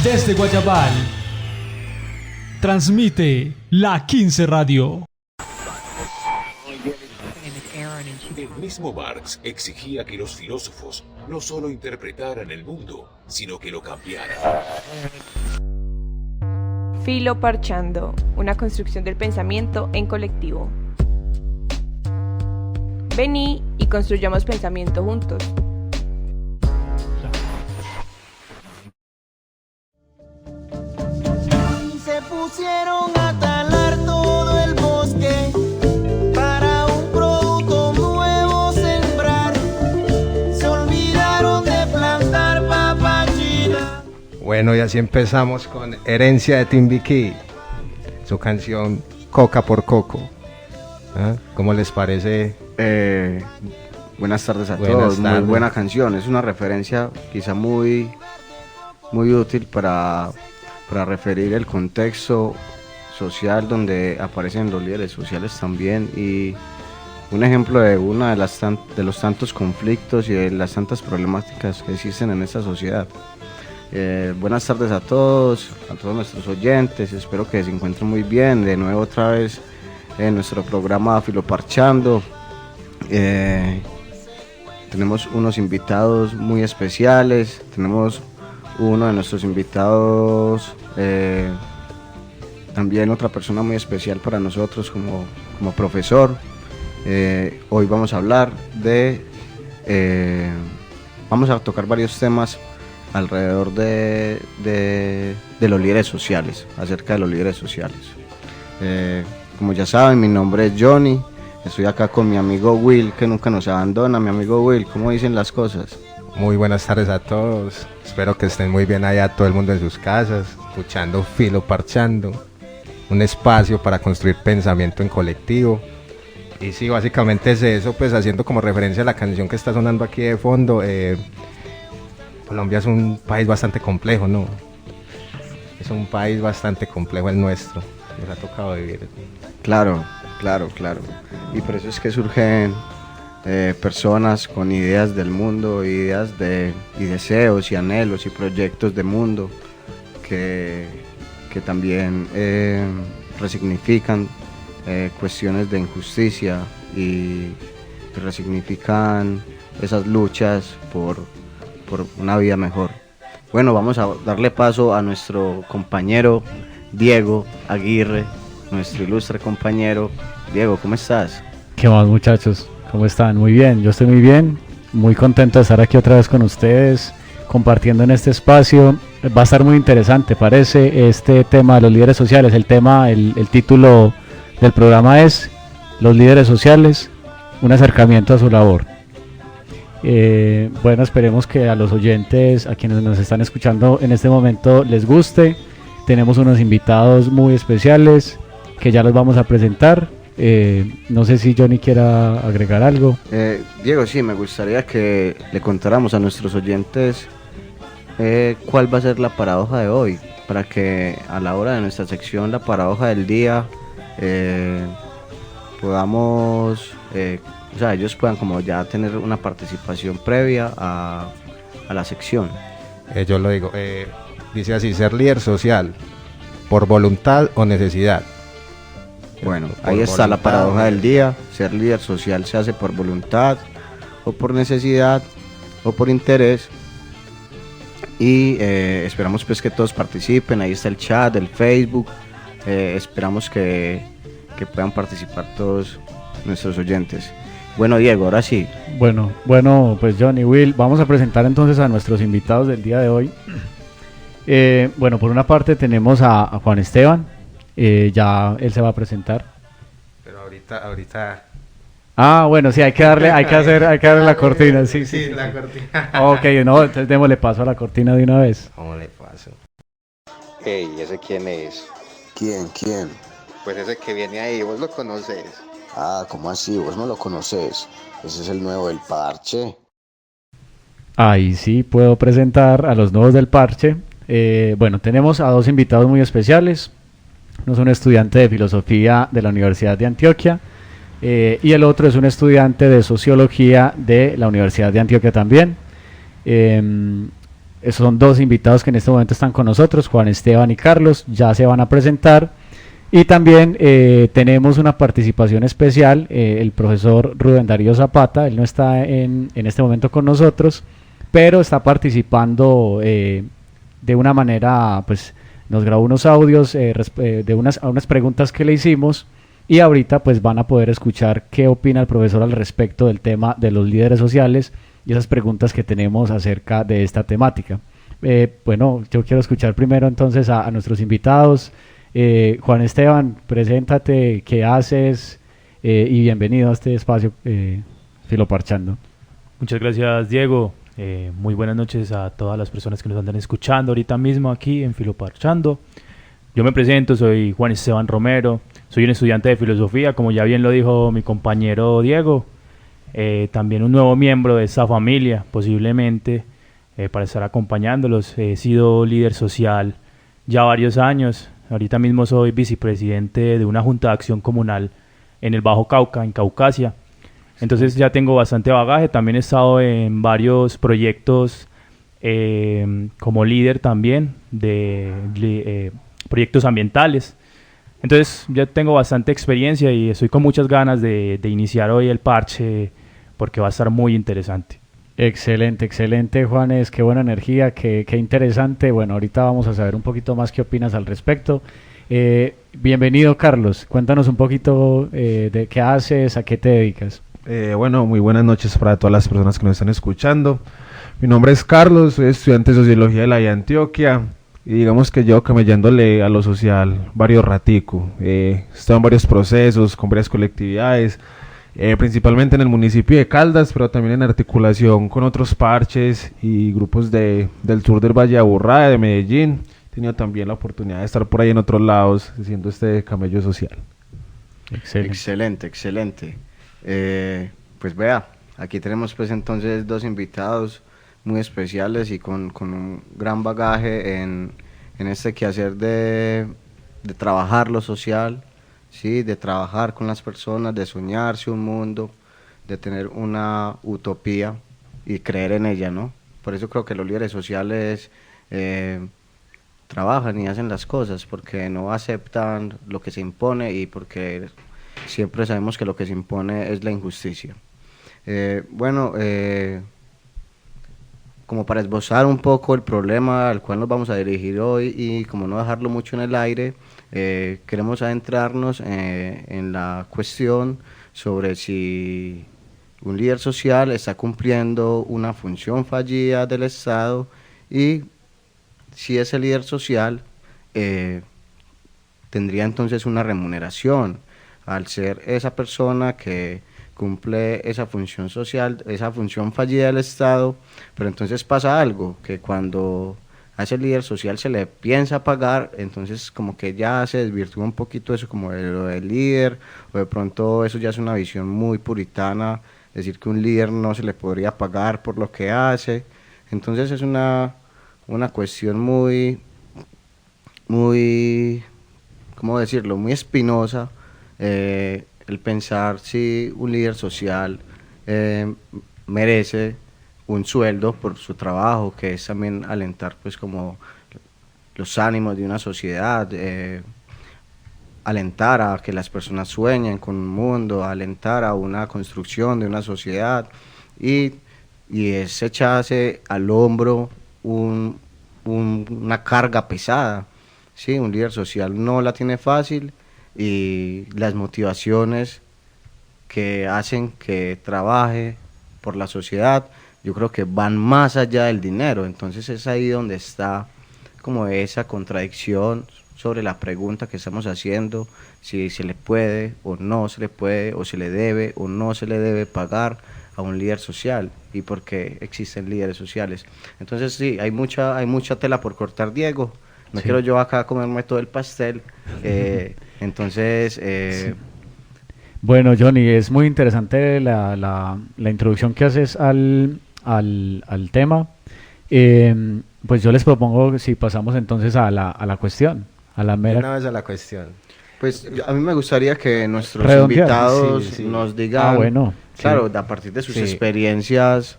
Desde Guayabal, transmite la 15 Radio. El mismo Marx exigía que los filósofos no solo interpretaran el mundo, sino que lo cambiaran. Filo Parchando, una construcción del pensamiento en colectivo. Vení y construyamos pensamiento juntos. Se pusieron a talar todo el bosque para un producto nuevo sembrar. Se olvidaron de plantar papa china. Bueno, y así empezamos con Herencia de Timbiquí, su canción Coca por Coco. ¿Ah? ¿Cómo les parece? Buenas tardes a Buenas todos, tardes. muy buena canción, es una referencia quizá muy útil para referir el contexto social donde aparecen los líderes sociales también, y un ejemplo de una de los tantos conflictos y de las tantas problemáticas que existen en esta sociedad. Buenas tardes a todos nuestros oyentes, espero que se encuentren muy bien, de nuevo otra vez en nuestro programa Filoparchando. Tenemos unos invitados muy especiales, tenemos uno de nuestros invitados, también otra persona muy especial para nosotros como profesor. Hoy vamos a hablar vamos a tocar varios temas alrededor de los líderes sociales, acerca de los líderes sociales. Como ya saben, mi nombre es Johnny, estoy acá con mi amigo Will, que nunca nos abandona. Mi amigo Will, ¿cómo dicen las cosas? Muy buenas tardes a todos, espero que estén muy bien allá todo el mundo en sus casas, escuchando Filo Parchando, un espacio para construir pensamiento en colectivo. Y sí, básicamente es eso, pues haciendo como referencia a la canción que está sonando aquí de fondo. Colombia es un país bastante complejo, ¿no? Es un país bastante complejo el nuestro, nos ha tocado vivir. Claro. Y por eso es que surgen personas con ideas del mundo, y deseos y anhelos y proyectos de mundo que también resignifican cuestiones de injusticia y que resignifican esas luchas por una vida mejor. Bueno, vamos a darle paso a nuestro compañero Diego Aguirre, nuestro ilustre compañero. Diego, ¿cómo estás? ¿Qué más, muchachos? ¿Cómo están? Muy bien, yo estoy muy bien, muy contento de estar aquí otra vez con ustedes, compartiendo en este espacio. Va a estar muy interesante, parece, este tema de los líderes sociales. El título del programa es Los líderes sociales, un acercamiento a su labor. Bueno, esperemos que a los oyentes, a quienes nos están escuchando en este momento, les guste. Tenemos unos invitados muy especiales que ya los vamos a presentar. No sé si Johnny quiera agregar algo. Diego, sí, me gustaría que le contáramos a nuestros oyentes cuál va a ser la paradoja de hoy, para que a la hora de nuestra sección, la paradoja del día, podamos, ellos puedan como ya tener una participación previa a la sección. Yo lo digo, dice así: ser líder social, por voluntad o necesidad. Bueno, Por ahí está la voluntad, paradoja del día. Ser líder social se hace por voluntad, o por necesidad, o por interés. Y esperamos pues que todos participen. Ahí está el chat, el Facebook. Esperamos que puedan participar todos nuestros oyentes. Bueno, Diego, ahora sí. Bueno, pues Johnny, Will, vamos a presentar entonces a nuestros invitados del día de hoy. Bueno, por una parte tenemos a Juan Esteban, ya él se va a presentar. Pero ahorita. Ah, bueno, sí, hay que darle la cortina, sí. La cortina. Ok, no, entonces démosle paso a la cortina de una vez. ¿Cómo le paso? Hey, ¿ese quién es? ¿Quién? Pues ese que viene ahí, vos lo conoces. Ah, ¿cómo así? ¿Vos no lo conoces? Ese es el nuevo del parche. Ahí sí puedo presentar a los nuevos del parche. Bueno, tenemos a dos invitados muy especiales. Uno es un estudiante de filosofía de la Universidad de Antioquia, y el otro es un estudiante de sociología de la Universidad de Antioquia también. Son dos invitados que en este momento están con nosotros, Juan Esteban y Carlos, ya se van a presentar. Y también tenemos una participación especial, el profesor Rubén Darío Zapata. Él no está en este momento con nosotros, pero está participando de una manera, pues nos grabó unos audios de unas preguntas que le hicimos, y ahorita pues van a poder escuchar qué opina el profesor al respecto del tema de los líderes sociales y esas preguntas que tenemos acerca de esta temática. Bueno, yo quiero escuchar primero entonces a nuestros invitados. Juan Esteban, preséntate, qué haces, y bienvenido a este espacio Filoparchando. Muchas gracias, Diego. Muy buenas noches a todas las personas que nos andan escuchando ahorita mismo aquí en Filoparchando. Yo me presento, soy Juan Esteban Romero, soy un estudiante de filosofía, como ya bien lo dijo mi compañero Diego. También un nuevo miembro de esta familia, posiblemente, para estar acompañándolos. He sido líder social ya varios años. Ahorita mismo soy vicepresidente de una junta de acción comunal en el Bajo Cauca, en Caucasia. Entonces ya tengo bastante bagaje. También he estado en varios proyectos como líder también de proyectos ambientales. Entonces ya tengo bastante experiencia y estoy con muchas ganas de iniciar hoy el parche, porque va a estar muy interesante. Excelente, excelente, Juanes, qué buena energía, qué interesante. Bueno, ahorita vamos a saber un poquito más qué opinas al respecto. Bienvenido, Carlos, cuéntanos un poquito de qué haces, a qué te dedicas. Bueno, muy buenas noches para todas las personas que nos están escuchando. Mi nombre es Carlos, soy estudiante de Sociología de la I Antioquia, y digamos que llevo camellándole a lo social varios ratico. He estado en varios procesos, con varias colectividades, principalmente en el municipio de Caldas, pero también en articulación con otros parches y grupos del sur del Valle de Aburrá, de Medellín. He tenido también la oportunidad de estar por ahí en otros lados haciendo este camello social. Excelente, excelente. Pues vea, aquí tenemos pues entonces dos invitados muy especiales y con un gran bagaje en este quehacer de trabajar lo social, ¿sí? De trabajar con las personas, de soñarse un mundo, de tener una utopía y creer en ella, ¿no? Por eso creo que los líderes sociales trabajan y hacen las cosas, porque no aceptan lo que se impone y porque siempre sabemos que lo que se impone es la injusticia. Como para esbozar un poco el problema al cual nos vamos a dirigir hoy y como no dejarlo mucho en el aire, queremos adentrarnos en la cuestión sobre si un líder social está cumpliendo una función fallida del Estado y si ese líder social tendría entonces una remuneración al ser esa persona que cumple esa función social, esa función fallida del Estado. Pero entonces pasa algo, que cuando a ese líder social se le piensa pagar, entonces como que ya se desvirtúa un poquito eso como de lo del líder, o de pronto eso ya es una visión muy puritana, decir que un líder no se le podría pagar por lo que hace. Entonces es una cuestión muy, ¿cómo decirlo?, muy espinosa, el pensar si un líder social merece un sueldo por su trabajo, que es también alentar pues como los ánimos de una sociedad, alentar a que las personas sueñen con un mundo, alentar a una construcción de una sociedad y es echarse al hombro una carga pesada, ¿sí? Un líder social no la tiene fácil y las motivaciones que hacen que trabaje por la sociedad, yo creo que van más allá del dinero. Entonces es ahí donde está como esa contradicción sobre la pregunta que estamos haciendo, si se le puede o no se le puede, o se le debe o no se le debe pagar a un líder social y por qué existen líderes sociales. Entonces sí, hay mucha tela por cortar, Diego. No quiero yo acá comerme todo el pastel. Entonces... Sí. Bueno, Johnny, es muy interesante la introducción que haces al tema. Pues yo les propongo si pasamos entonces a la cuestión, a la mera... Una vez a la cuestión. Pues a mí me gustaría que nuestros invitados nos digan, claro, a partir de sus experiencias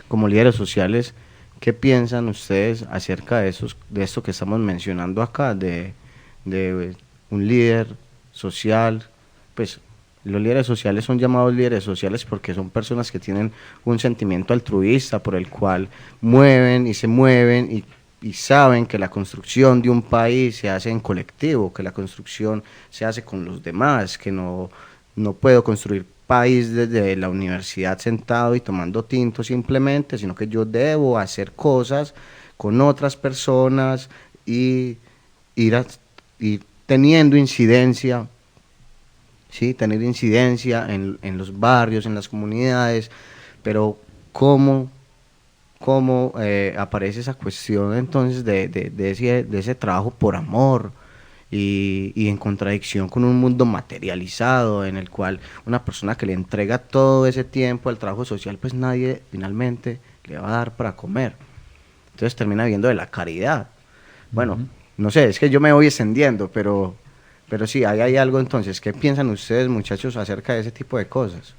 como líderes sociales, ¿Qué piensan ustedes acerca de esto que estamos mencionando acá, de un líder social? Pues los líderes sociales son llamados líderes sociales porque son personas que tienen un sentimiento altruista por el cual mueven y se mueven y saben que la construcción de un país se hace en colectivo, que la construcción se hace con los demás, que no puedo construir país desde la universidad sentado y tomando tinto simplemente, sino que yo debo hacer cosas con otras personas y teniendo incidencia, ¿sí? Tener incidencia en los barrios, en las comunidades, pero ¿cómo aparece esa cuestión entonces de ese trabajo por amor y en contradicción con un mundo materializado en el cual una persona que le entrega todo ese tiempo al trabajo social, pues nadie finalmente le va a dar para comer? Entonces termina viendo de la caridad. Bueno, no sé, es que yo me voy extendiendo, pero sí, ahí hay algo. Entonces, ¿qué piensan ustedes, muchachos, acerca de ese tipo de cosas?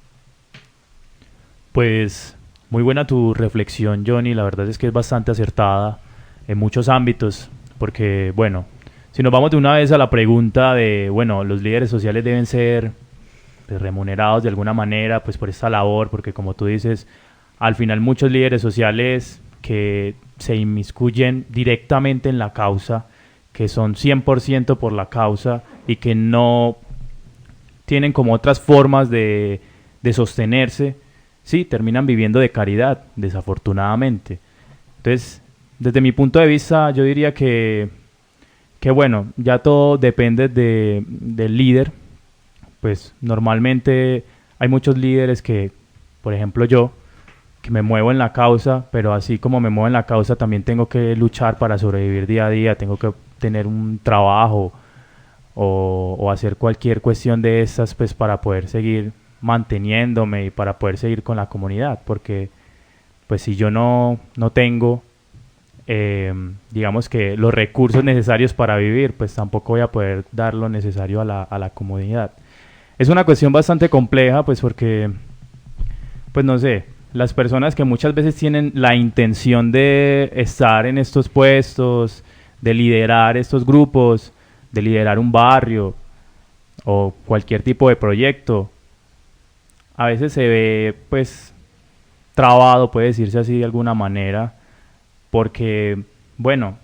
Pues muy buena tu reflexión, Johnny. La verdad es que es bastante acertada en muchos ámbitos, porque, bueno, si nos vamos de una vez a la pregunta de, bueno, los líderes sociales deben ser pues, remunerados de alguna manera pues por esta labor, porque como tú dices, al final muchos líderes sociales que se inmiscuyen directamente en la causa, que son 100% por la causa y que no tienen como otras formas de sostenerse, sí, terminan viviendo de caridad, desafortunadamente. Entonces, desde mi punto de vista, yo diría que bueno, ya todo depende del líder. Pues normalmente hay muchos líderes que, por ejemplo yo, que me muevo en la causa, pero así como me muevo en la causa, también tengo que luchar para sobrevivir día a día, tengo que tener un trabajo o hacer cualquier cuestión de estas pues para poder seguir manteniéndome y para poder seguir con la comunidad, porque pues si yo no tengo digamos que los recursos necesarios para vivir, pues tampoco voy a poder dar lo necesario a la comunidad. Es una cuestión bastante compleja, pues porque, pues no sé, las personas que muchas veces tienen la intención de estar en estos puestos, de liderar estos grupos, de liderar un barrio o cualquier tipo de proyecto, a veces se ve pues trabado, puede decirse así de alguna manera, porque, bueno,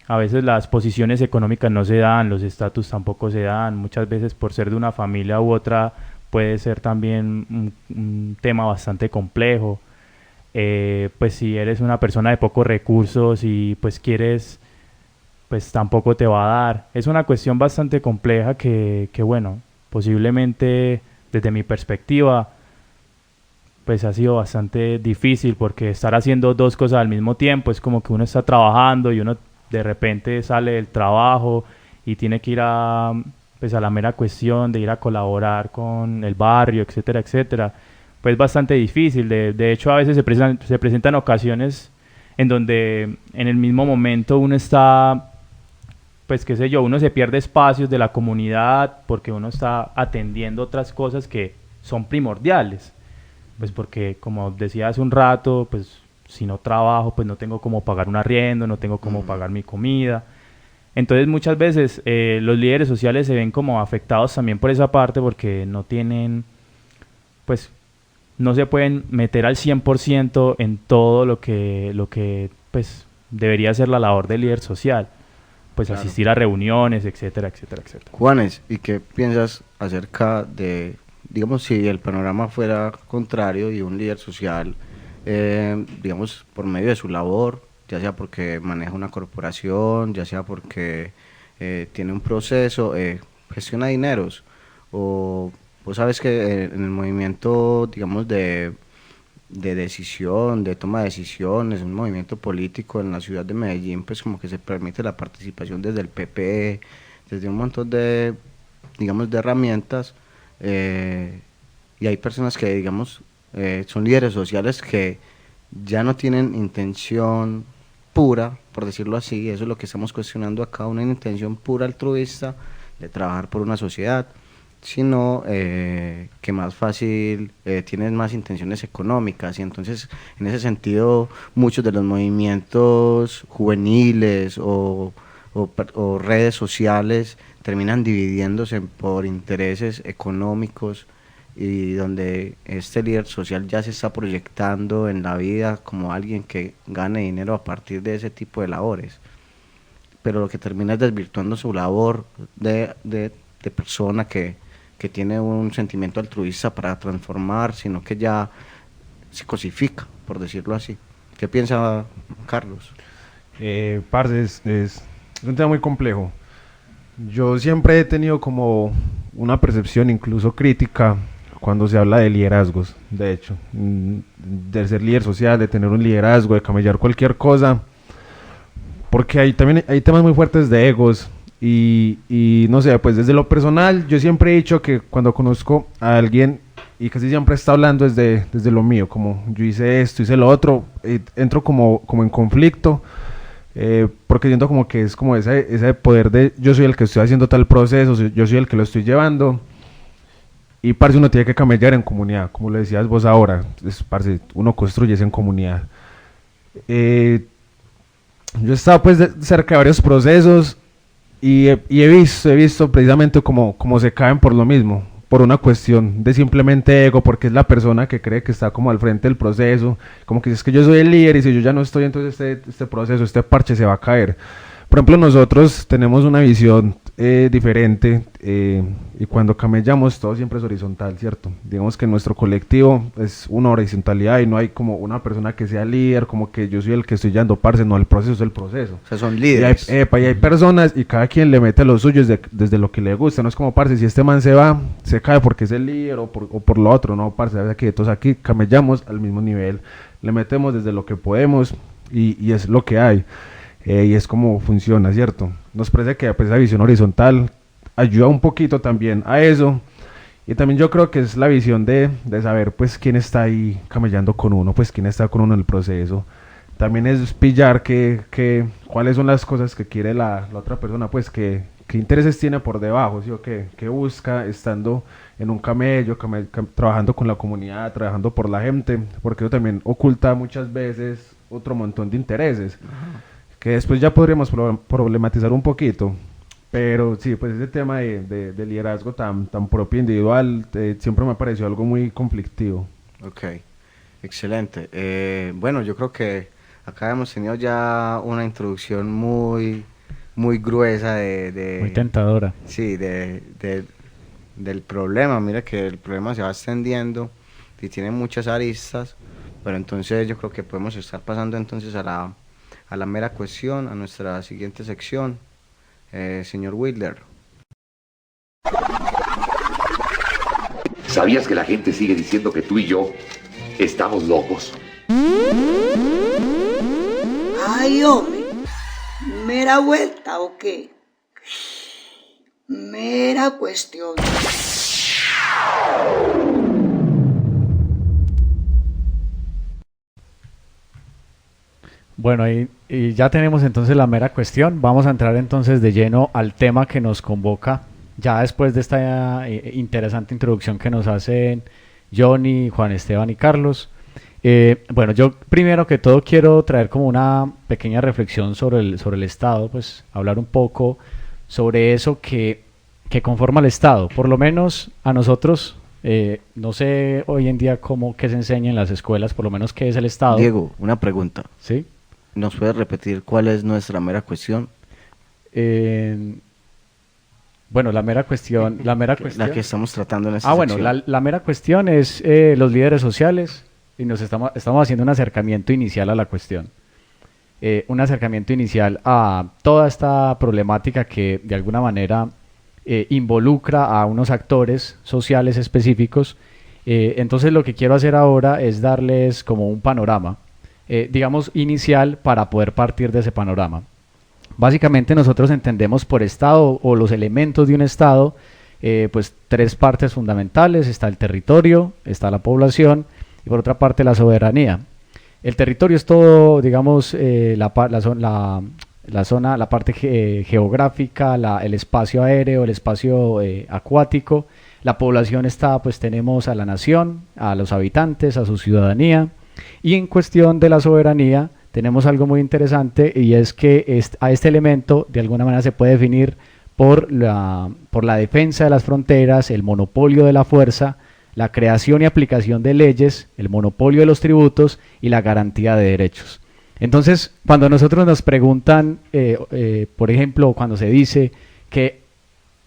a veces las posiciones económicas no se dan, los estatus tampoco se dan, muchas veces por ser de una familia u otra puede ser también un tema bastante complejo. Pues si eres una persona de pocos recursos y pues quieres, pues tampoco te va a dar. Es una cuestión bastante compleja que bueno, posiblemente desde mi perspectiva pues ha sido bastante difícil, porque estar haciendo dos cosas al mismo tiempo es como que uno está trabajando y uno de repente sale del trabajo y tiene que ir pues a la mera cuestión de ir a colaborar con el barrio, etcétera, etcétera. Pues bastante difícil. De hecho, a veces se presentan ocasiones en donde en el mismo momento uno está, pues qué sé yo, uno se pierde espacios de la comunidad porque uno está atendiendo otras cosas que son primordiales. Pues porque, como decía hace un rato, pues si no trabajo, pues no tengo cómo pagar un arriendo, no tengo cómo pagar mi comida. Entonces muchas veces los líderes sociales se ven como afectados también por esa parte, porque no tienen, pues no se pueden meter al 100% en todo lo que pues debería ser la labor del líder social, pues claro, asistir a reuniones, etcétera, etcétera, etcétera. Juanes, ¿y qué piensas acerca de, digamos, si el panorama fuera contrario y un líder social, digamos, por medio de su labor, ya sea porque maneja una corporación, ya sea porque tiene un proceso, gestiona dineros, o vos sabes que en el movimiento, digamos, de decisión, de toma de decisiones, un movimiento político en la ciudad de Medellín, pues como que se permite la participación desde el PP, desde un montón de, digamos, de herramientas, y hay personas que, digamos, son líderes sociales que ya no tienen intención pura, por decirlo así, eso es lo que estamos cuestionando acá, una intención pura altruista de trabajar por una sociedad, sino que más fácil tienen más intenciones económicas, y entonces en ese sentido muchos de los movimientos juveniles o redes sociales terminan dividiéndose por intereses económicos, y donde este líder social ya se está proyectando en la vida como alguien que gane dinero a partir de ese tipo de labores, pero lo que termina es desvirtuando su labor de persona que tiene un sentimiento altruista para transformar, sino que ya se cosifica, por decirlo así. ¿Qué piensa Carlos? Parce, es un tema muy complejo. Yo siempre he tenido como una percepción incluso crítica cuando se habla de liderazgos, de hecho, de ser líder social, de tener un liderazgo, de camellar cualquier cosa, porque hay temas muy fuertes de egos y no sé, pues desde lo personal yo siempre he dicho que cuando conozco a alguien y casi siempre está hablando desde lo mío, como yo hice esto, hice lo otro, entro como en conflicto, porque siento como que es como ese poder de yo soy el que estoy haciendo tal proceso, yo soy el que lo estoy llevando. Y parce, uno tiene que camellar en comunidad, como lo decías vos ahora, parce, uno construye en comunidad. Yo he estado pues cerca de varios procesos y he visto precisamente cómo se caen por lo mismo, por una cuestión de simplemente ego, porque es la persona que cree que está como al frente del proceso, como que es que yo soy el líder y si yo ya no estoy, entonces este proceso, este parche se va a caer. Por ejemplo, nosotros tenemos una visión diferente y cuando camellamos todo siempre es horizontal, ¿cierto? Digamos que nuestro colectivo es una horizontalidad y no hay como una persona que sea líder, como que yo soy el que estoy llevando parce, no, el proceso es el proceso. O sea, son líderes. Y hay personas y cada quien le mete los suyos desde lo que le gusta, no es como parce, si este man se va, se cae porque es el líder o por lo otro, no, parce, que todos aquí camellamos al mismo nivel, le metemos desde lo que podemos y es lo que hay. Y es como funciona, ¿cierto? Nos parece que pues, esa visión horizontal ayuda un poquito también a eso, y también yo creo que es la visión de saber pues quién está ahí camellando con uno, pues quién está con uno en el proceso. También es pillar cuáles son las cosas que quiere la otra persona, pues qué intereses tiene por debajo, ¿sí? O qué busca estando en un camello, trabajando con la comunidad, trabajando por la gente, porque eso también oculta muchas veces otro montón de intereses. Ajá. Que después ya podríamos problematizar un poquito, pero sí, pues ese tema de liderazgo tan propio individual siempre me pareció algo muy conflictivo. Ok, excelente. Bueno, yo creo que acá hemos tenido ya una introducción muy gruesa muy tentadora. Sí, del problema. Mira que el problema se va extendiendo y tiene muchas aristas, pero entonces yo creo que podemos estar pasando entonces a la mera cuestión, a nuestra siguiente sección. Señor Wilder. ¿Sabías que la gente sigue diciendo que tú y yo estamos locos? Ay, hombre, ¿mera vuelta o qué? Mera cuestión. Bueno, y ya tenemos entonces la mera cuestión. Vamos a entrar entonces de lleno al tema que nos convoca, ya después de esta interesante introducción que nos hacen Johnny, Juan Esteban y Carlos. Bueno, yo primero que todo quiero traer como una pequeña reflexión sobre el Estado, pues hablar un poco sobre eso que conforma el Estado, por lo menos a nosotros. No sé hoy en día qué se enseña en las escuelas, por lo menos qué es el Estado. Diego, una pregunta. ¿Sí? ¿Nos puedes repetir cuál es nuestra mera cuestión? Bueno, la mera cuestión... La que estamos tratando en esta sección. Bueno, la mera cuestión es los líderes sociales, y nos estamos haciendo un acercamiento inicial a la cuestión. Un acercamiento inicial a toda esta problemática que de alguna manera involucra a unos actores sociales específicos. Entonces lo que quiero hacer ahora es darles como un panorama, digamos inicial, para poder partir de ese panorama. Básicamente nosotros entendemos por Estado, o los elementos de un Estado, pues tres partes fundamentales: está el territorio, está la población y por otra parte la soberanía. El territorio es todo, digamos, la parte geográfica, el espacio aéreo, el espacio acuático. La población está, pues tenemos a la nación, a los habitantes, a su ciudadanía. Y en cuestión de la soberanía, tenemos algo muy interesante, y es que a este elemento de alguna manera se puede definir por la defensa de las fronteras, el monopolio de la fuerza, la creación y aplicación de leyes, el monopolio de los tributos y la garantía de derechos. Entonces, cuando nosotros nos preguntan, por ejemplo, cuando se dice que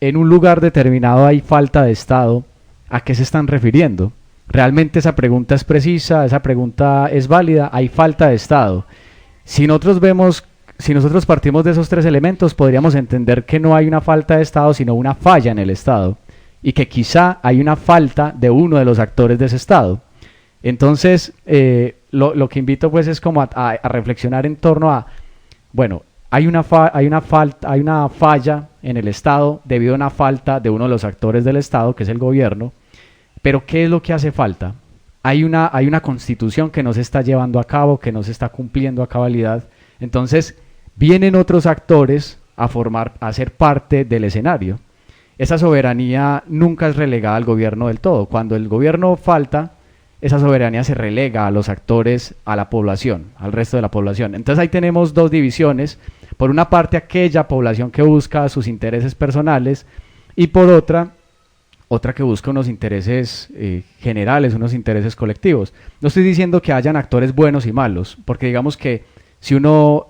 en un lugar determinado hay falta de Estado, ¿a qué se están refiriendo? ¿Realmente esa pregunta es precisa? ¿Esa pregunta es válida? ¿Hay falta de Estado? Si nosotros partimos de esos tres elementos, podríamos entender que no hay una falta de Estado, sino una falla en el Estado, y que quizá hay una falta de uno de los actores de ese Estado. Entonces, lo que invito pues es como a reflexionar en torno a, bueno, hay una falla en el Estado debido a una falta de uno de los actores del Estado, que es el gobierno, pero ¿qué es lo que hace falta? Hay una constitución que no se está llevando a cabo, que no se está cumpliendo a cabalidad. Entonces, vienen otros actores a ser parte del escenario. Esa soberanía nunca es relegada al gobierno del todo. Cuando el gobierno falta, esa soberanía se relega a los actores, a la población, al resto de la población. Entonces ahí tenemos dos divisiones. Por una parte, aquella población que busca sus intereses personales, y por otra que busca unos intereses generales, unos intereses colectivos. No estoy diciendo que hayan actores buenos y malos, porque digamos que si uno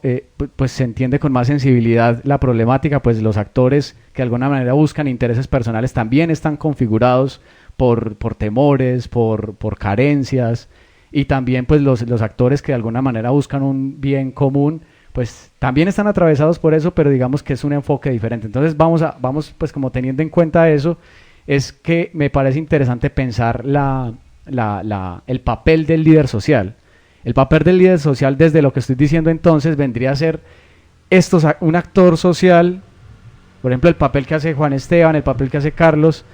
pues se entiende con más sensibilidad la problemática, pues los actores que de alguna manera buscan intereses personales también están configurados por temores, por carencias, y también pues los actores que de alguna manera buscan un bien común, pues también están atravesados por eso, pero digamos que es un enfoque diferente. Entonces vamos pues como teniendo en cuenta eso, es que me parece interesante pensar el papel del líder social. El papel del líder social, desde lo que estoy diciendo entonces, vendría a ser un actor social, por ejemplo el papel que hace Juan Esteban, el papel que hace Carlos,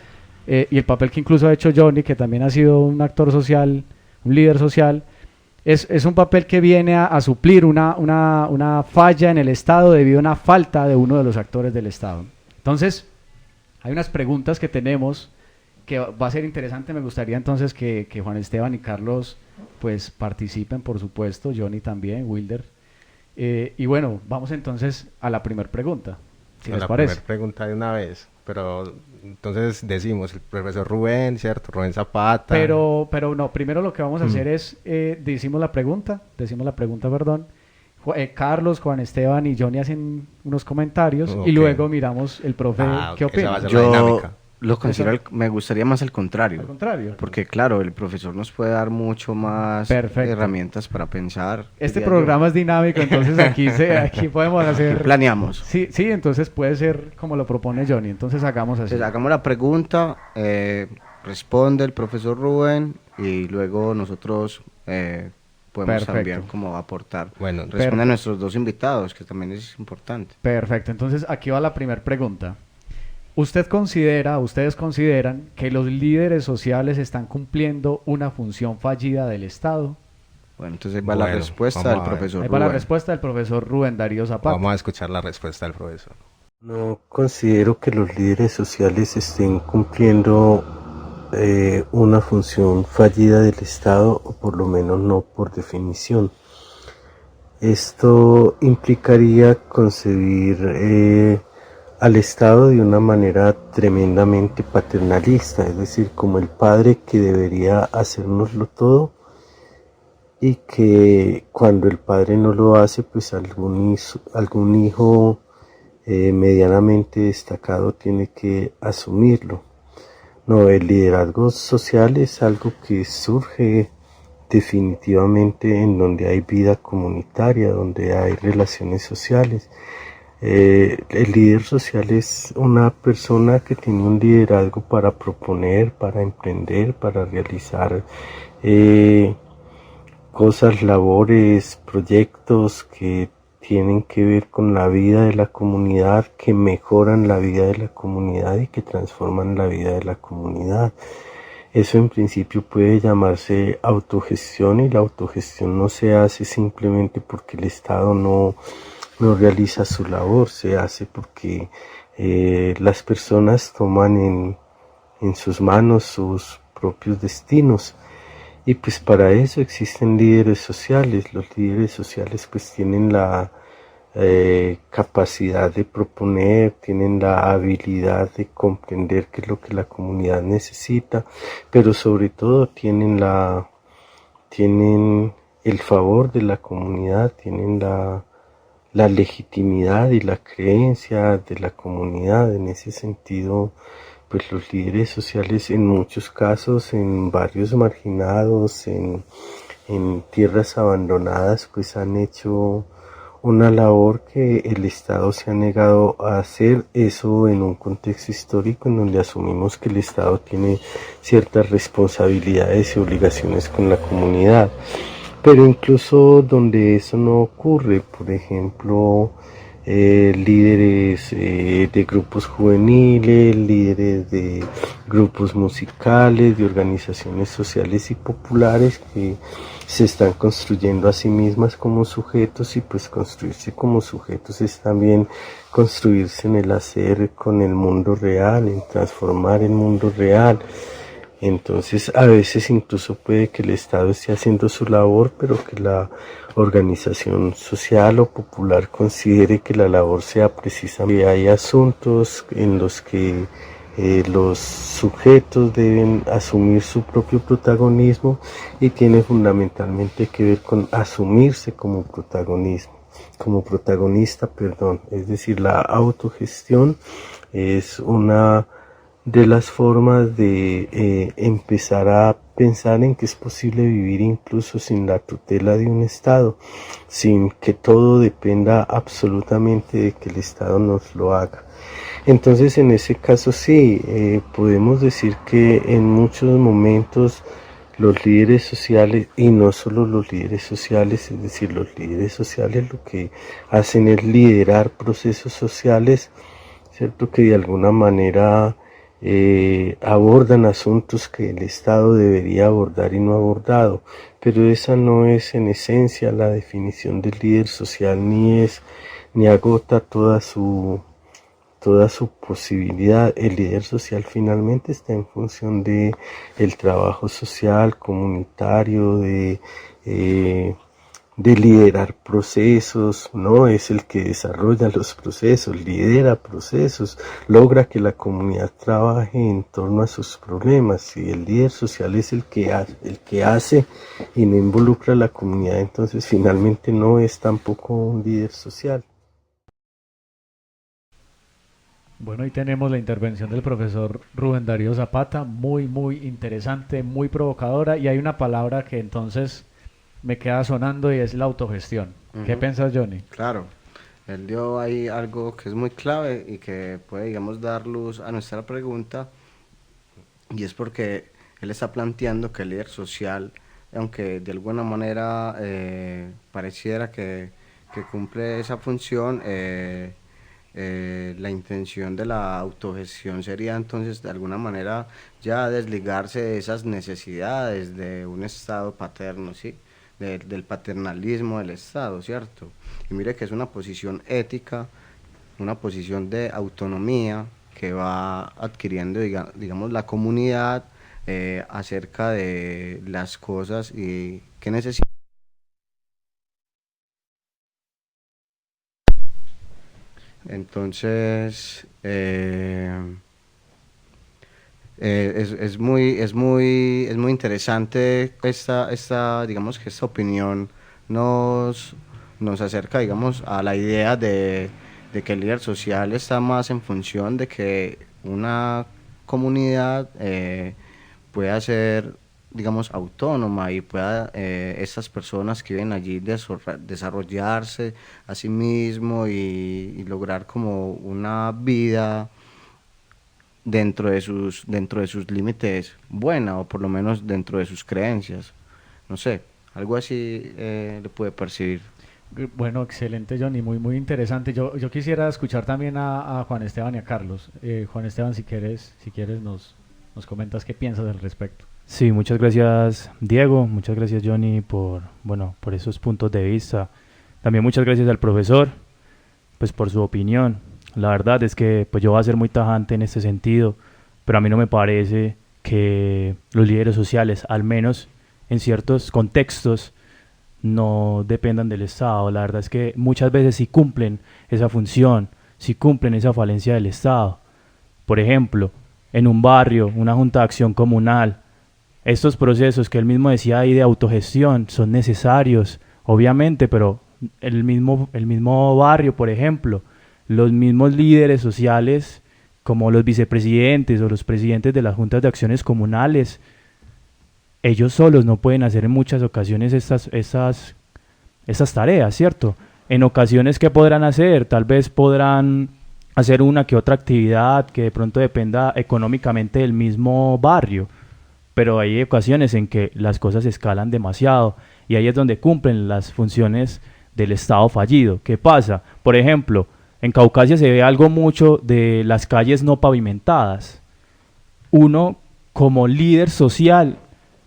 y el papel que incluso ha hecho Johnny, que también ha sido un actor social, un líder social. Es un papel que viene a suplir una falla en el Estado debido a una falta de uno de los actores del Estado. Entonces, hay unas preguntas que tenemos que va a ser interesante. Me gustaría entonces que Juan Esteban y Carlos pues participen, por supuesto, Johnny también, Wilder. Y bueno, vamos entonces a la primera pregunta, si les parece. La primera pregunta de una vez, pero entonces decimos el profesor Rubén, ¿cierto? Rubén Zapata. Pero no, primero lo que vamos a hacer es, decimos la pregunta, perdón. Carlos, Juan Esteban y Johnny hacen unos comentarios, y luego miramos el profe qué opina. Yo lo considero, me gustaría más al contrario. Al contrario. Porque claro, el profesor nos puede dar mucho más herramientas para pensar. Este programa es dinámico, entonces aquí podemos hacer... Aquí planeamos. Sí, entonces puede ser como lo propone Johnny, entonces hagamos así. Entonces hagamos la pregunta, responde el profesor Rubén, y luego nosotros podemos también como aportar. Bueno, responden nuestros dos invitados, que también es importante. Perfecto, entonces aquí va la primera pregunta. ¿Ustedes consideran que los líderes sociales están cumpliendo una función fallida del Estado? Bueno, entonces va la respuesta del profesor Rubén. Ahí va la respuesta del profesor Rubén Darío Zapata. Vamos a escuchar la respuesta del profesor. No considero que los líderes sociales estén cumpliendo una función fallida del Estado, o por lo menos no por definición. Esto implicaría concebir al Estado de una manera tremendamente paternalista, es decir, como el padre que debería hacérnoslo todo, y que cuando el padre no lo hace, pues algún hijo medianamente destacado tiene que asumirlo. No, el liderazgo social es algo que surge definitivamente en donde hay vida comunitaria, donde hay relaciones sociales. El líder social es una persona que tiene un liderazgo para proponer, para emprender, para realizar cosas, labores, proyectos que tienen que ver con la vida de la comunidad, que mejoran la vida de la comunidad y que transforman la vida de la comunidad. Eso en principio puede llamarse autogestión, y la autogestión no se hace simplemente porque el Estado no no realiza su labor, se hace porque las personas toman en sus manos sus propios destinos. Y pues para eso existen líderes sociales. Los líderes sociales pues tienen la capacidad de proponer, tienen la habilidad de comprender qué es lo que la comunidad necesita, pero sobre todo tienen el favor de la comunidad, tienen la legitimidad y la creencia de la comunidad. En ese sentido, pues los líderes sociales en muchos casos, en barrios marginados, en tierras abandonadas, pues han hecho una labor que el Estado se ha negado a hacer, eso en un contexto histórico en donde asumimos que el Estado tiene ciertas responsabilidades y obligaciones con la comunidad. Pero incluso donde eso no ocurre, por ejemplo, líderes de grupos juveniles, líderes de grupos musicales, de organizaciones sociales y populares que se están construyendo a sí mismas como sujetos, y pues construirse como sujetos es también construirse en el hacer con el mundo real, en transformar el mundo real. Entonces a veces incluso puede que el Estado esté haciendo su labor, pero que la organización social o popular considere que la labor sea precisamente. Hay asuntos en los que los sujetos deben asumir su propio protagonismo, y tiene fundamentalmente que ver con asumirse como protagonista, es decir, la autogestión es una de las formas de empezar a pensar en que es posible vivir incluso sin la tutela de un Estado, sin que todo dependa absolutamente de que el Estado nos lo haga. Entonces en ese caso sí, podemos decir que en muchos momentos los líderes sociales, y no solo los líderes sociales, es decir, los líderes sociales lo que hacen es liderar procesos sociales, ¿cierto?, que de alguna manera abordan asuntos que el Estado debería abordar y no ha abordado, pero esa no es en esencia la definición del líder social, ni agota toda su posibilidad. El líder social finalmente está en función de el trabajo social, comunitario, de liderar procesos, no es el que desarrolla los procesos, lidera procesos, logra que la comunidad trabaje en torno a sus problemas. Y el líder social es el que hace y no involucra a la comunidad, entonces finalmente no es tampoco un líder social. Bueno, ahí tenemos la intervención del profesor Rubén Darío Zapata, muy interesante, muy provocadora, y hay una palabra que entonces me queda sonando y es la autogestión. ¿Qué piensas, Johnny? Claro, él dio ahí algo que es muy clave y que puede, digamos, dar luz a nuestra pregunta, y es porque él está planteando que el líder social, aunque de alguna manera pareciera que cumple esa función, la intención de la autogestión sería entonces de alguna manera ya desligarse de esas necesidades de un Estado paterno, ¿sí?, del paternalismo del Estado, ¿cierto? Y mire que es una posición ética, una posición de autonomía que va adquiriendo, digamos, la comunidad acerca de las cosas y que necesita. Entonces es muy interesante digamos que esta opinión nos acerca, digamos, a la idea de que el líder social está más en función de que una comunidad pueda ser, digamos, autónoma y pueda estas personas que viven allí desarrollarse a sí mismo y lograr como una vida dentro de sus límites buena, o por lo menos dentro de sus creencias. No sé, algo así le puede percibir. Bueno, excelente, Johnny, muy interesante. Yo quisiera escuchar también a Juan Esteban y a Carlos. Juan Esteban, si quieres nos comentas qué piensas al respecto. Sí, muchas gracias, Diego, muchas gracias, Johnny, por esos puntos de vista. También muchas gracias al profesor. pues por su opinión. La verdad es que pues yo voy a ser muy tajante en este sentido, pero a mí no me parece que los líderes sociales, al menos en ciertos contextos, no dependan del Estado. La verdad es que muchas veces sí cumplen esa función, sí cumplen esa falencia del Estado. Por ejemplo, en un barrio, una junta de acción comunal, estos procesos que él mismo decía ahí de autogestión son necesarios, obviamente, pero el mismo barrio, por ejemplo, los mismos líderes sociales, como los vicepresidentes o los presidentes de las juntas de acciones comunales, ellos solos no pueden hacer en muchas ocasiones estas tareas, ¿cierto? En ocasiones, ¿qué podrán hacer? Tal vez podrán hacer una que otra actividad que de pronto dependa económicamente del mismo barrio, pero hay ocasiones en que las cosas escalan demasiado y ahí es donde cumplen las funciones del Estado fallido. ¿Qué pasa? Por ejemplo, en Caucasia se ve algo mucho de las calles no pavimentadas. Uno, como líder social,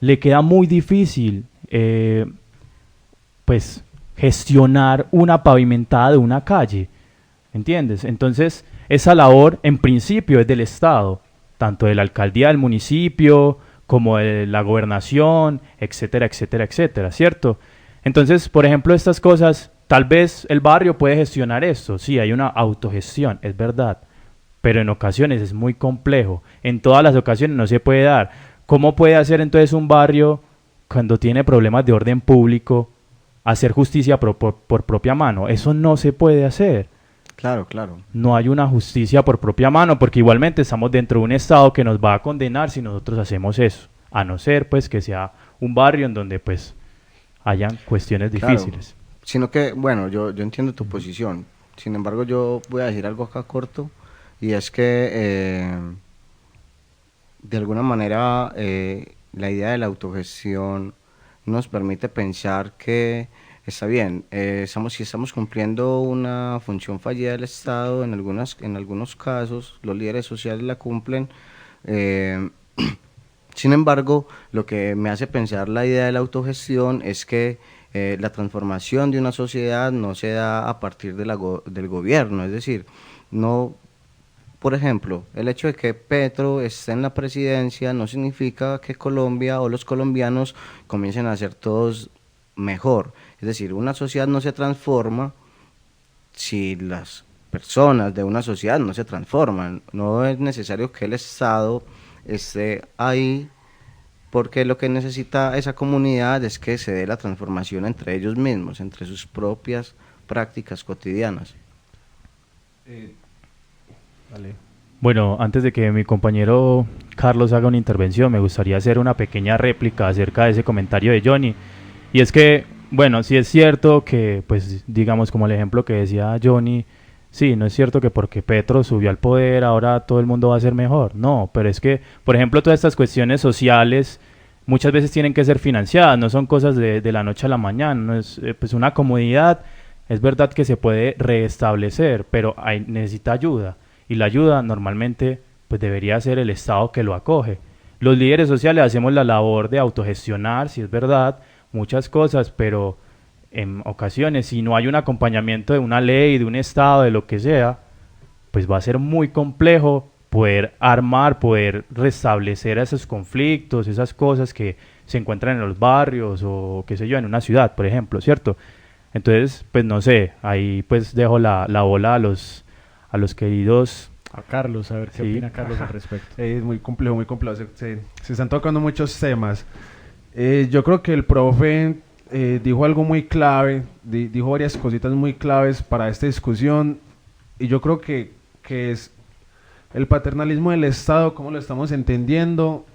le queda muy difícil pues gestionar una pavimentada de una calle, ¿entiendes? Entonces esa labor en principio es del Estado, tanto de la alcaldía del municipio como de la gobernación, etcétera, etcétera, etcétera, ¿cierto? Entonces, por ejemplo, estas cosas, tal vez el barrio puede gestionar esto, sí, hay una autogestión, es verdad, pero en ocasiones es muy complejo, en todas las ocasiones no se puede dar. ¿Cómo puede hacer entonces un barrio, cuando tiene problemas de orden público, hacer justicia por propia mano? Eso no se puede hacer. Claro, claro. No hay una justicia por propia mano, porque igualmente estamos dentro de un Estado que nos va a condenar si nosotros hacemos eso, a no ser pues que sea un barrio en donde pues hayan cuestiones difíciles. Claro. Sino que, bueno, yo entiendo tu posición, sin embargo yo voy a decir algo acá corto, y es que de alguna manera la idea de la autogestión nos permite pensar que está bien, si estamos cumpliendo una función fallida del Estado, en algunos casos los líderes sociales la cumplen, sin embargo, lo que me hace pensar la idea de la autogestión es que la transformación de una sociedad no se da a partir del gobierno, es decir, no, por ejemplo, el hecho de que Petro esté en la presidencia no significa que Colombia o los colombianos comiencen a ser todos mejor. Es decir, una sociedad no se transforma si las personas de una sociedad no se transforman. No es necesario que el Estado esté ahí, porque lo que necesita esa comunidad es que se dé la transformación entre ellos mismos, entre sus propias prácticas cotidianas. Bueno, antes de que mi compañero Carlos haga una intervención, me gustaría hacer una pequeña réplica acerca de ese comentario de Johnny. Y es que, bueno, sí es cierto que, pues, digamos, como el ejemplo que decía Johnny, sí, no es cierto que porque Petro subió al poder ahora todo el mundo va a ser mejor. No, pero es que, por ejemplo, todas estas cuestiones sociales muchas veces tienen que ser financiadas, no son cosas de la noche a la mañana, no es pues una comodidad, es verdad que se puede restablecer, pero necesita ayuda, y la ayuda normalmente pues debería ser el Estado que lo acoge. Los líderes sociales hacemos la labor de autogestionar, si es verdad, muchas cosas, pero en ocasiones si no hay un acompañamiento de una ley, de un Estado, de lo que sea, pues va a ser muy complejo poder poder restablecer esos conflictos, esas cosas que se encuentran en los barrios o qué sé yo, en una ciudad, por ejemplo, ¿cierto? Entonces, pues no sé, ahí pues dejo la bola a los queridos... A Carlos, a ver qué opina Carlos al respecto. Es muy complejo, muy complejo. Se están tocando muchos temas. Yo creo que el profe dijo algo muy clave, dijo varias cositas muy claves para esta discusión, y yo creo que es el paternalismo del Estado, cómo lo estamos entendiendo,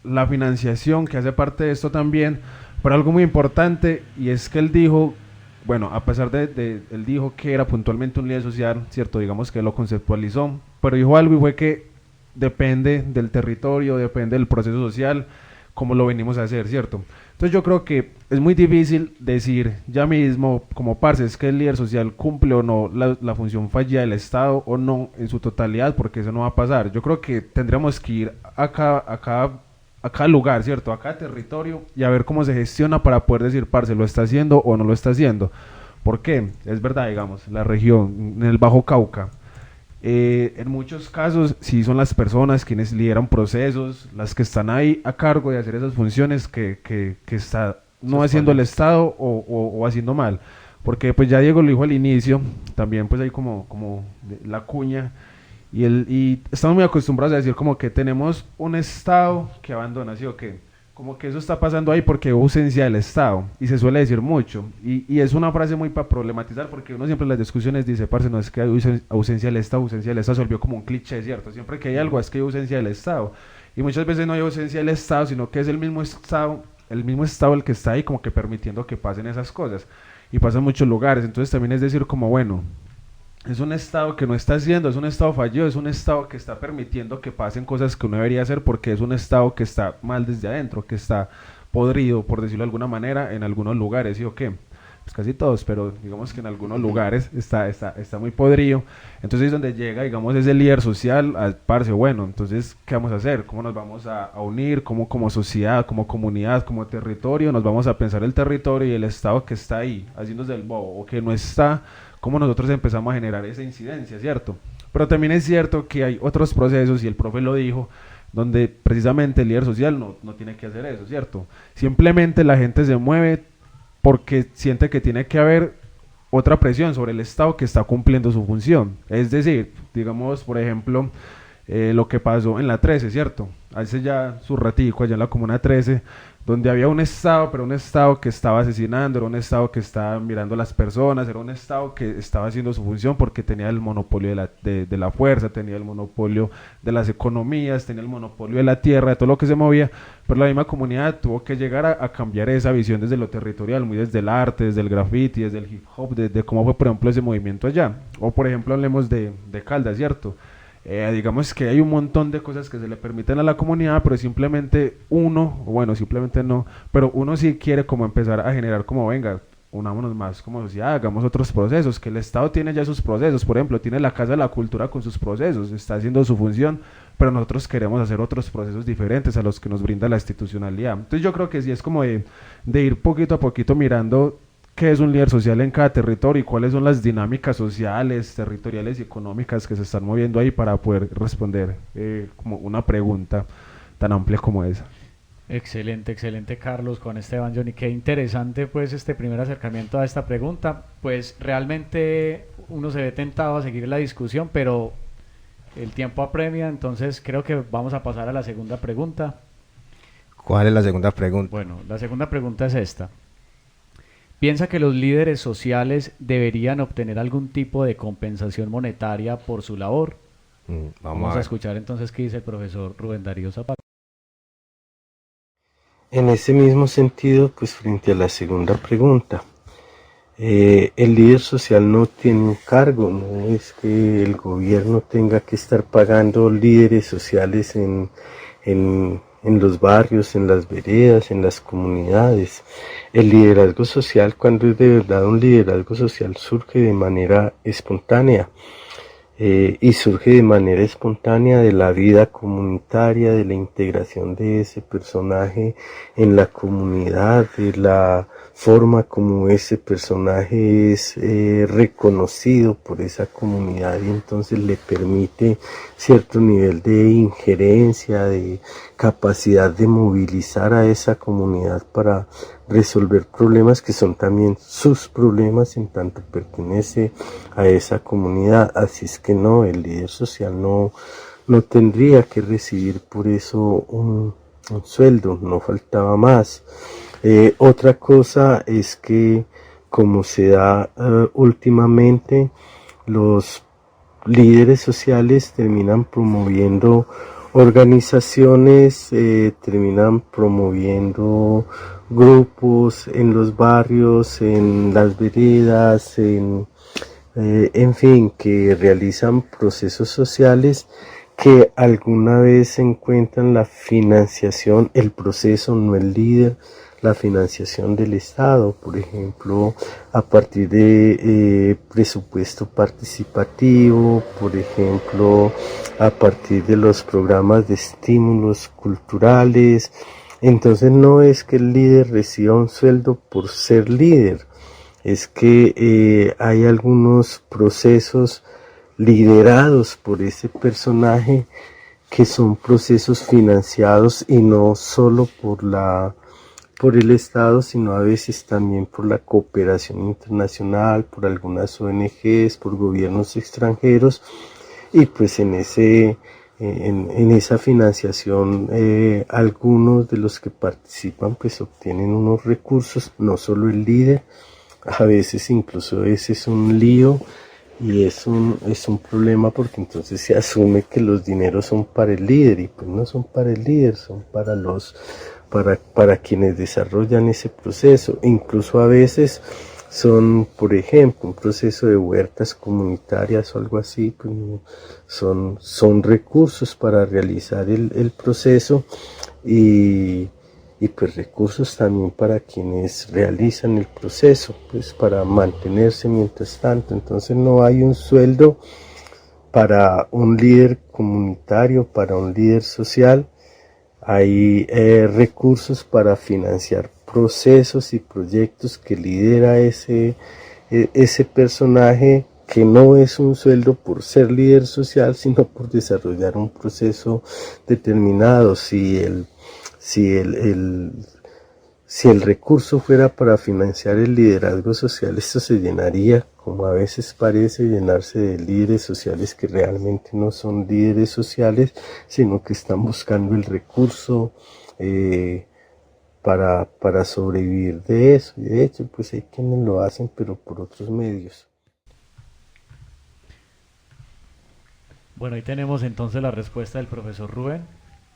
la financiación que hace parte de esto también, pero algo muy importante, y es que él dijo, bueno, a pesar él dijo que era puntualmente un líder social, cierto, digamos que lo conceptualizó, pero dijo algo y fue que depende del territorio, depende del proceso social, como lo venimos a hacer, ¿cierto? Entonces yo creo que es muy difícil decir ya mismo, como parce, es que el líder social cumple o no la función fallida del Estado o no en su totalidad, porque eso no va a pasar. Yo creo que tendríamos que ir a cada lugar, ¿cierto? A cada territorio y a ver cómo se gestiona para poder decir, parce, lo está haciendo o no lo está haciendo. ¿Por qué? Es verdad, digamos, la región, en el Bajo Cauca, en muchos casos sí son las personas quienes lideran procesos, las que están ahí a cargo de hacer esas funciones que está no haciendo el Estado o haciendo mal. Porque pues ya Diego lo dijo al inicio, también pues hay como la cuña, y estamos muy acostumbrados a decir como que tenemos un Estado que abandona, ¿sí o qué? Como que eso está pasando ahí porque hubo ausencia del Estado, y se suele decir mucho, y es una frase muy para problematizar, porque uno siempre en las discusiones dice, parce, no es que hay ausencia del Estado se volvió como un cliché, ¿cierto? Siempre que hay algo es que hay ausencia del Estado, y muchas veces no hay ausencia del Estado, sino que es el mismo Estado el que está ahí como que permitiendo que pasen esas cosas, y pasa en muchos lugares. Entonces también es decir como, bueno, es un Estado que no está haciendo, es un Estado fallido, es un Estado que está permitiendo que pasen cosas que uno debería hacer, porque es un Estado que está mal desde adentro, que está podrido, por decirlo de alguna manera, en algunos lugares, ¿sí o qué? Pues casi todos, pero digamos que en algunos lugares está muy podrido. Entonces es donde llega, digamos, ese líder social al parce, bueno, entonces, ¿qué vamos a hacer? ¿Cómo nos vamos a unir? ¿Cómo como sociedad, como comunidad, como territorio, nos vamos a pensar el territorio y el Estado que está ahí, haciéndose el bobo, o que no está, cómo nosotros empezamos a generar esa incidencia, ¿cierto? Pero también es cierto que hay otros procesos, y el profe lo dijo, donde precisamente el líder social no tiene que hacer eso, ¿cierto? Simplemente la gente se mueve porque siente que tiene que haber otra presión sobre el Estado que está cumpliendo su función. Es decir, digamos, por ejemplo, lo que pasó en la 13, ¿cierto? Hace ya su ratico, allá en la Comuna 13, donde había un Estado, pero un Estado que estaba asesinando, era un Estado que estaba mirando a las personas, era un Estado que estaba haciendo su función porque tenía el monopolio de la fuerza, tenía el monopolio de las economías, tenía el monopolio de la tierra, de todo lo que se movía, pero la misma comunidad tuvo que llegar a cambiar esa visión desde lo territorial, muy desde el arte, desde el graffiti, desde el hip hop, desde cómo fue, por ejemplo, ese movimiento allá. O por ejemplo, hablemos de Caldas, ¿cierto? Digamos que hay un montón de cosas que se le permiten a la comunidad, pero simplemente simplemente no, pero uno sí quiere como empezar a generar como, venga, unámonos más como sociedad, hagamos otros procesos, que el Estado tiene ya sus procesos, por ejemplo, tiene la Casa de la Cultura con sus procesos, está haciendo su función, pero nosotros queremos hacer otros procesos diferentes a los que nos brinda la institucionalidad. Entonces yo creo que sí es como de ir poquito a poquito mirando qué es un líder social en cada territorio y cuáles son las dinámicas sociales, territoriales y económicas que se están moviendo ahí para poder responder como una pregunta tan amplia como esa. Excelente, excelente, Carlos, Juan Esteban, Johnny, qué interesante pues este primer acercamiento a esta pregunta. Pues realmente uno se ve tentado a seguir la discusión, pero el tiempo apremia, entonces creo que vamos a pasar a la segunda pregunta. ¿Cuál es la segunda pregunta? Bueno, la segunda pregunta es esta. ¿Piensa que los líderes sociales deberían obtener algún tipo de compensación monetaria por su labor? Vamos a escuchar entonces qué dice el profesor Rubén Darío Zapata. En ese mismo sentido, pues frente a la segunda pregunta, el líder social no tiene un cargo, no es que el gobierno tenga que estar pagando líderes sociales en los barrios, en las veredas, en las comunidades. El liderazgo social, cuando es de verdad un liderazgo social, surge de manera espontánea. Y surge de manera espontánea de la vida comunitaria, de la integración de ese personaje en la comunidad, de la forma como ese personaje es reconocido por esa comunidad, y entonces le permite cierto nivel de injerencia, de capacidad de movilizar a esa comunidad para resolver problemas que son también sus problemas en tanto pertenece a esa comunidad. Así es que no, el líder social no tendría que recibir por eso un sueldo, no faltaba más. Otra cosa es que, como se da últimamente, los líderes sociales terminan promoviendo organizaciones, terminan promoviendo grupos en los barrios, en las veredas, en fin, que realizan procesos sociales que alguna vez encuentran la financiación, el proceso, no el líder, la financiación del Estado, por ejemplo, a partir de presupuesto participativo, por ejemplo, a partir de los programas de estímulos culturales. Entonces no es que el líder reciba un sueldo por ser líder, es que hay algunos procesos liderados por ese personaje que son procesos financiados y no solo por el Estado, sino a veces también por la cooperación internacional, por algunas ONGs, por gobiernos extranjeros, y pues en esa financiación algunos de los que participan pues obtienen unos recursos, no solo el líder, a veces incluso ese es un lío y es un problema, porque entonces se asume que los dineros son para el líder y pues no son para el líder, son para quienes desarrollan ese proceso. Incluso a veces son, por ejemplo, un proceso de huertas comunitarias o algo así, pues son recursos para realizar el proceso y pues recursos también para quienes realizan el proceso, pues para mantenerse mientras tanto. Entonces no hay un sueldo para un líder comunitario, para un líder social. Hay recursos para financiar procesos y proyectos que lidera ese personaje, que no es un sueldo por ser líder social, sino por desarrollar un proceso determinado. Si el recurso fuera para financiar el liderazgo social, esto se llenaría, como a veces parece, llenarse de líderes sociales que realmente no son líderes sociales, sino que están buscando el recurso para sobrevivir de eso. Y de hecho, pues hay quienes lo hacen, pero por otros medios. Bueno, ahí tenemos entonces la respuesta del profesor Rubén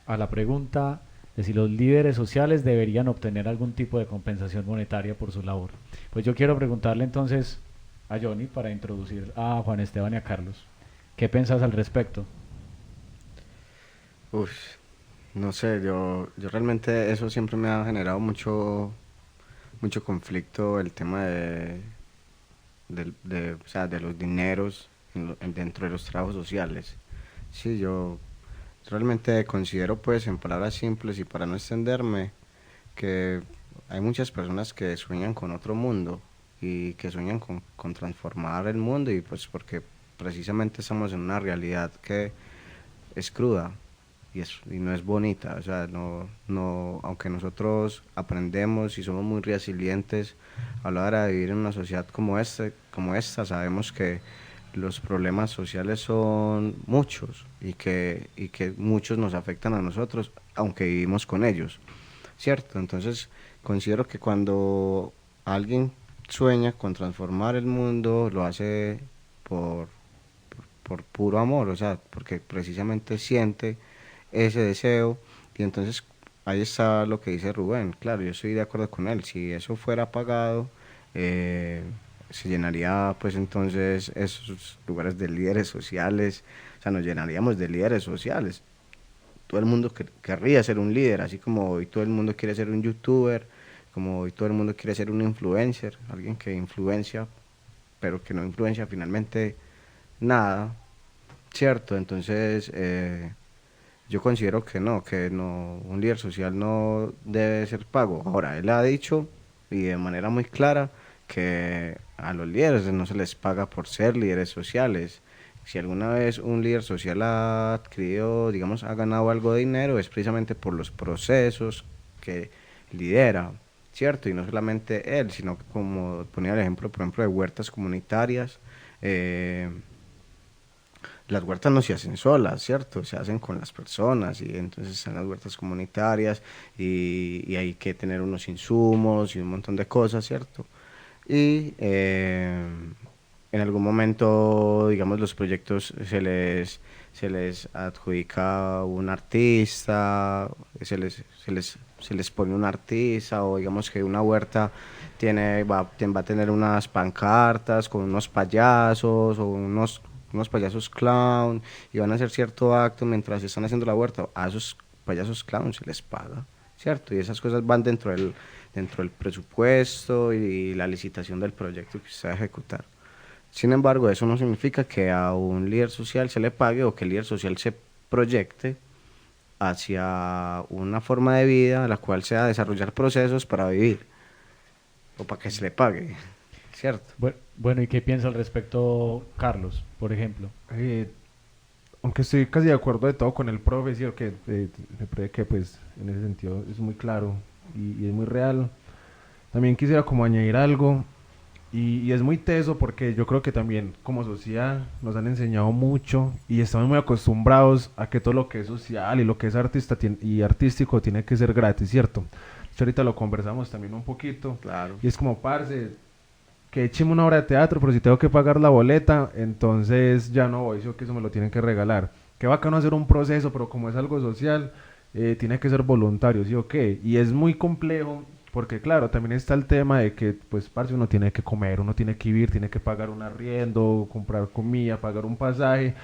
a la pregunta de si los líderes sociales deberían obtener algún tipo de compensación monetaria por su labor. Pues yo quiero preguntarle entonces a Johnny, para introducir a Juan Esteban y a Carlos, ¿qué piensas al respecto? No sé, yo realmente eso siempre me ha generado mucho conflicto, el tema o sea, de los dineros dentro de los trabajos sociales. Sí, yo realmente considero, pues, en palabras simples y para no extenderme, que hay muchas personas que sueñan con otro mundo y que sueñan con transformar el mundo, y pues porque precisamente estamos en una realidad que es cruda y no es bonita. O sea, aunque nosotros aprendemos y somos muy resilientes a la hora de vivir en una sociedad como esta, sabemos que los problemas sociales son muchos y que muchos nos afectan a nosotros, aunque vivimos con ellos, ¿cierto? Entonces, considero que cuando alguien sueña con transformar el mundo, lo hace por puro amor, o sea, porque precisamente siente ese deseo, y entonces ahí está lo que dice Rubén. Claro, yo estoy de acuerdo con él. Si eso fuera pagado, se llenaría, pues entonces, esos lugares de líderes sociales. O sea, nos llenaríamos de líderes sociales. Todo el mundo querría ser un líder, así como hoy todo el mundo quiere ser un youtuber, como hoy todo el mundo quiere ser un influencer, alguien que influencia, pero que no influencia finalmente nada, ¿cierto? Entonces, yo considero que no, un líder social no debe ser pago. Ahora, él ha dicho, y de manera muy clara, que a los líderes no se les paga por ser líderes sociales. Si alguna vez un líder social ha adquirido, digamos, ha ganado algo de dinero, es precisamente por los procesos que lidera, ¿cierto? Y no solamente él, sino que, como ponía el ejemplo, por ejemplo, de huertas comunitarias. Las huertas no se hacen solas, ¿cierto? Se hacen con las personas, y entonces están las huertas comunitarias y hay que tener unos insumos y un montón de cosas, ¿cierto? Y en algún momento, digamos, los proyectos se les adjudica un artista, se les pone un artista, o digamos que una huerta va a tener unas pancartas con unos payasos o unos payasos clown, y van a hacer cierto acto mientras están haciendo la huerta. A esos payasos clown se les paga, ¿cierto? Y esas cosas van dentro del presupuesto y la licitación del proyecto que se va a ejecutar. Sin embargo, eso no significa que a un líder social se le pague, o que el líder social se proyecte hacia una forma de vida, la cual sea desarrollar procesos para vivir, o para que se le pague. ¿cierto? Bueno, ¿y qué piensa al respecto Carlos, por ejemplo? Aunque estoy casi de acuerdo de todo con el profe, ¿sí? Que pues en ese sentido es muy claro y es muy real. También quisiera como añadir algo, y es muy teso porque yo creo que también como sociedad nos han enseñado mucho y estamos muy acostumbrados a que todo lo que es social y lo que es artístico tiene que ser gratis, ¿cierto? Ahorita lo conversamos también un poquito, claro. Y es como, parce, que echemos una obra de teatro, pero si tengo que pagar la boleta, entonces ya no voy, que eso me lo tienen que regalar. Qué bacano hacer un proceso, pero como es algo social, tiene que ser voluntario, ¿sí o qué? Y es muy complejo, porque claro, también está el tema de que, pues, parce, uno tiene que comer, uno tiene que vivir, tiene que pagar un arriendo, comprar comida, pagar un pasaje,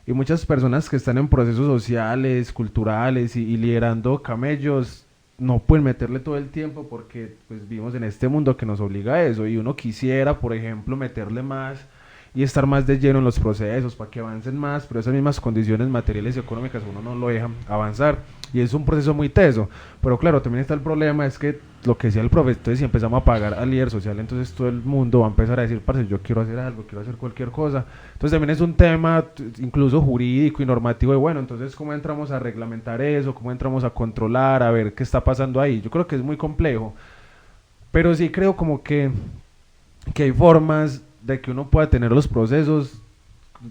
y muchas personas que están en procesos sociales, culturales y liderando camellos, no pueden meterle todo el tiempo porque pues vivimos en este mundo que nos obliga a eso, y uno quisiera, por ejemplo, meterle más y estar más de lleno en los procesos para que avancen más, pero esas mismas condiciones materiales y económicas uno no lo deja avanzar y es un proceso muy teso. Pero claro, también está el problema, es que lo que decía el profe, entonces si empezamos a pagar al líder social, entonces todo el mundo va a empezar a decir, parce, yo quiero hacer algo, quiero hacer cualquier cosa. Entonces también es un tema incluso jurídico y normativo de, bueno, entonces cómo entramos a reglamentar eso, cómo entramos a controlar, a ver qué está pasando ahí. Yo creo que es muy complejo, pero sí creo como que hay formas de que uno pueda tener los procesos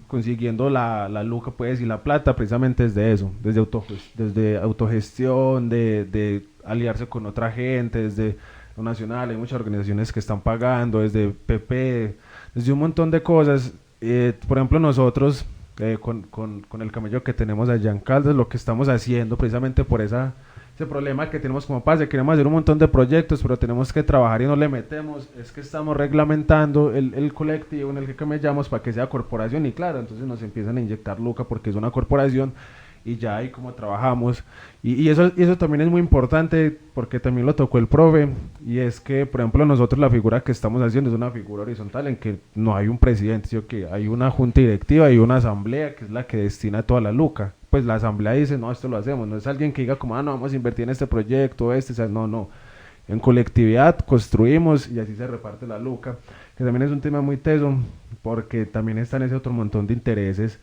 consiguiendo la luca, pues, y la plata, precisamente desde eso, desde autogestión, de aliarse con otra gente, desde lo nacional, hay muchas organizaciones que están pagando, desde PP, desde un montón de cosas. Por ejemplo, nosotros, con el camello que tenemos allá en Caldas, lo que estamos haciendo, precisamente por ese problema que tenemos como pase, queremos hacer un montón de proyectos, pero tenemos que trabajar y no le metemos, es que estamos reglamentando el colectivo en el que camellamos para que sea corporación, y claro, entonces nos empiezan a inyectar luca porque es una corporación, y ya ahí como trabajamos, y eso también es muy importante porque también lo tocó el profe, y es que, por ejemplo, nosotros la figura que estamos haciendo es una figura horizontal en que no hay un presidente, ¿sí? Que hay una junta directiva y una asamblea que es la que destina toda la luca. Pues la asamblea dice, no, esto lo hacemos, no es alguien que diga como, no, vamos a invertir en este proyecto, o sea, no, en colectividad construimos y así se reparte la luca, que también es un tema muy teso, porque también está en ese otro montón de intereses,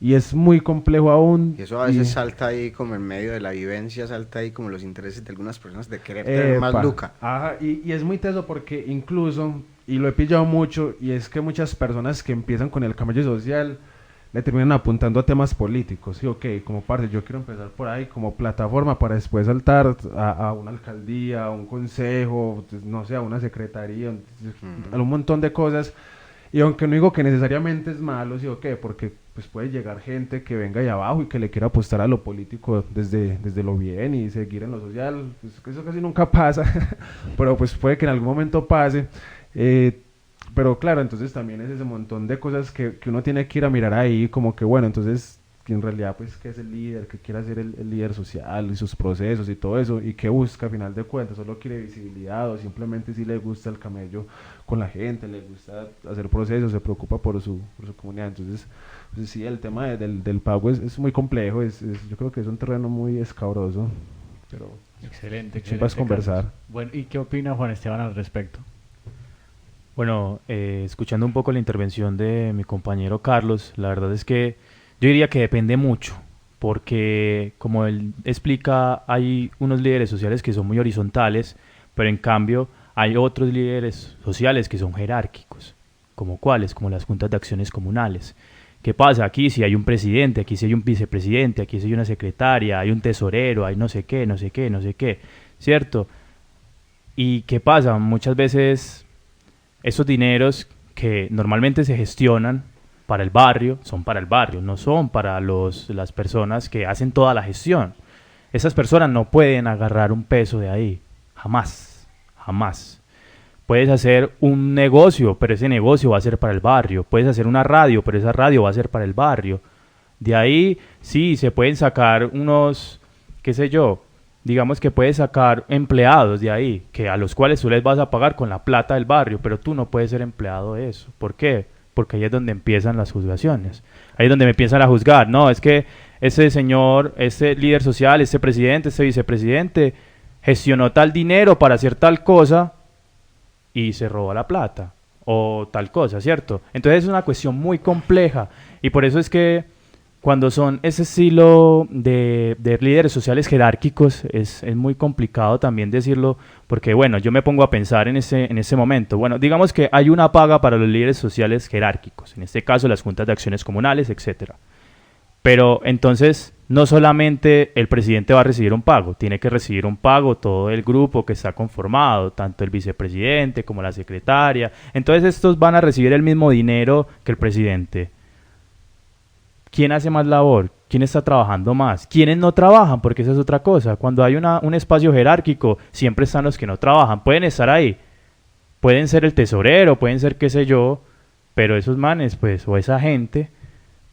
y es muy complejo aún. Y eso a veces salta ahí como en medio de la vivencia, salta ahí como los intereses de algunas personas de querer tener más luca. Ajá, y es muy teso porque incluso, y lo he pillado mucho, y es que muchas personas que empiezan con el camello social, le terminan apuntando a temas políticos, ¿sí? Ok, como parte, yo quiero empezar por ahí como plataforma para después saltar a una alcaldía, a un consejo, no sé, a una secretaría, a un montón de cosas, y aunque no digo que necesariamente es malo, ¿sí? Ok, porque pues puede llegar gente que venga de abajo y que le quiera apostar a lo político desde lo bien y seguir en lo social, pues eso casi nunca pasa, pero pues puede que en algún momento pase, pero claro, entonces también es ese montón de cosas que uno tiene que ir a mirar ahí, como que bueno, entonces que en realidad pues qué es el líder, qué quiere hacer el líder social y sus procesos y todo eso, y qué busca a final de cuentas, solo quiere visibilidad o simplemente si le gusta el camello con la gente, le gusta hacer procesos, se preocupa por su comunidad. Entonces pues sí, el tema del pago es muy complejo, yo creo que es un terreno muy escabroso, pero excelente, vas a conversar. Carlos. Bueno, ¿y qué opina Juan Esteban al respecto? Bueno, escuchando un poco la intervención de mi compañero Carlos, la verdad es que yo diría que depende mucho, porque como él explica, hay unos líderes sociales que son muy horizontales, pero en cambio hay otros líderes sociales que son jerárquicos, como cuáles, como las juntas de acciones comunales. ¿Qué pasa? Aquí si hay un presidente, aquí si hay un vicepresidente, aquí si hay una secretaria, hay un tesorero, hay no sé qué, ¿cierto? ¿Y qué pasa? Muchas veces esos dineros que normalmente se gestionan para el barrio, son para el barrio, no son para las personas que hacen toda la gestión. Esas personas no pueden agarrar un peso de ahí, jamás, jamás. Puedes hacer un negocio, pero ese negocio va a ser para el barrio. Puedes hacer una radio, pero esa radio va a ser para el barrio. De ahí, sí, se pueden sacar unos, qué sé yo, digamos que puedes sacar empleados de ahí, a los cuales tú les vas a pagar con la plata del barrio, pero tú no puedes ser empleado de eso. ¿Por qué? Porque ahí es donde empiezan las juzgaciones. Ahí es donde me empiezan a juzgar. No, es que ese señor, ese líder social, ese presidente, ese vicepresidente, gestionó tal dinero para hacer tal cosa y se robó la plata. o tal cosa, ¿cierto? Entonces es una cuestión muy compleja y por eso es que cuando son ese estilo de líderes sociales jerárquicos es muy complicado también decirlo porque, bueno, yo me pongo a pensar en ese momento. Bueno, digamos que hay una paga para los líderes sociales jerárquicos, en este caso las juntas de acciones comunales, etcétera. Pero entonces no solamente el presidente va a recibir un pago, tiene que recibir un pago todo el grupo que está conformado, tanto el vicepresidente como la secretaria. Entonces estos van a recibir el mismo dinero que el presidente. ¿Quién hace más labor? ¿Quién está trabajando más? ¿Quiénes no trabajan? Porque esa es otra cosa. Cuando hay un espacio jerárquico, siempre están los que no trabajan. Pueden estar ahí. Pueden ser el tesorero, pueden ser qué sé yo, pero esos manes, pues, o esa gente,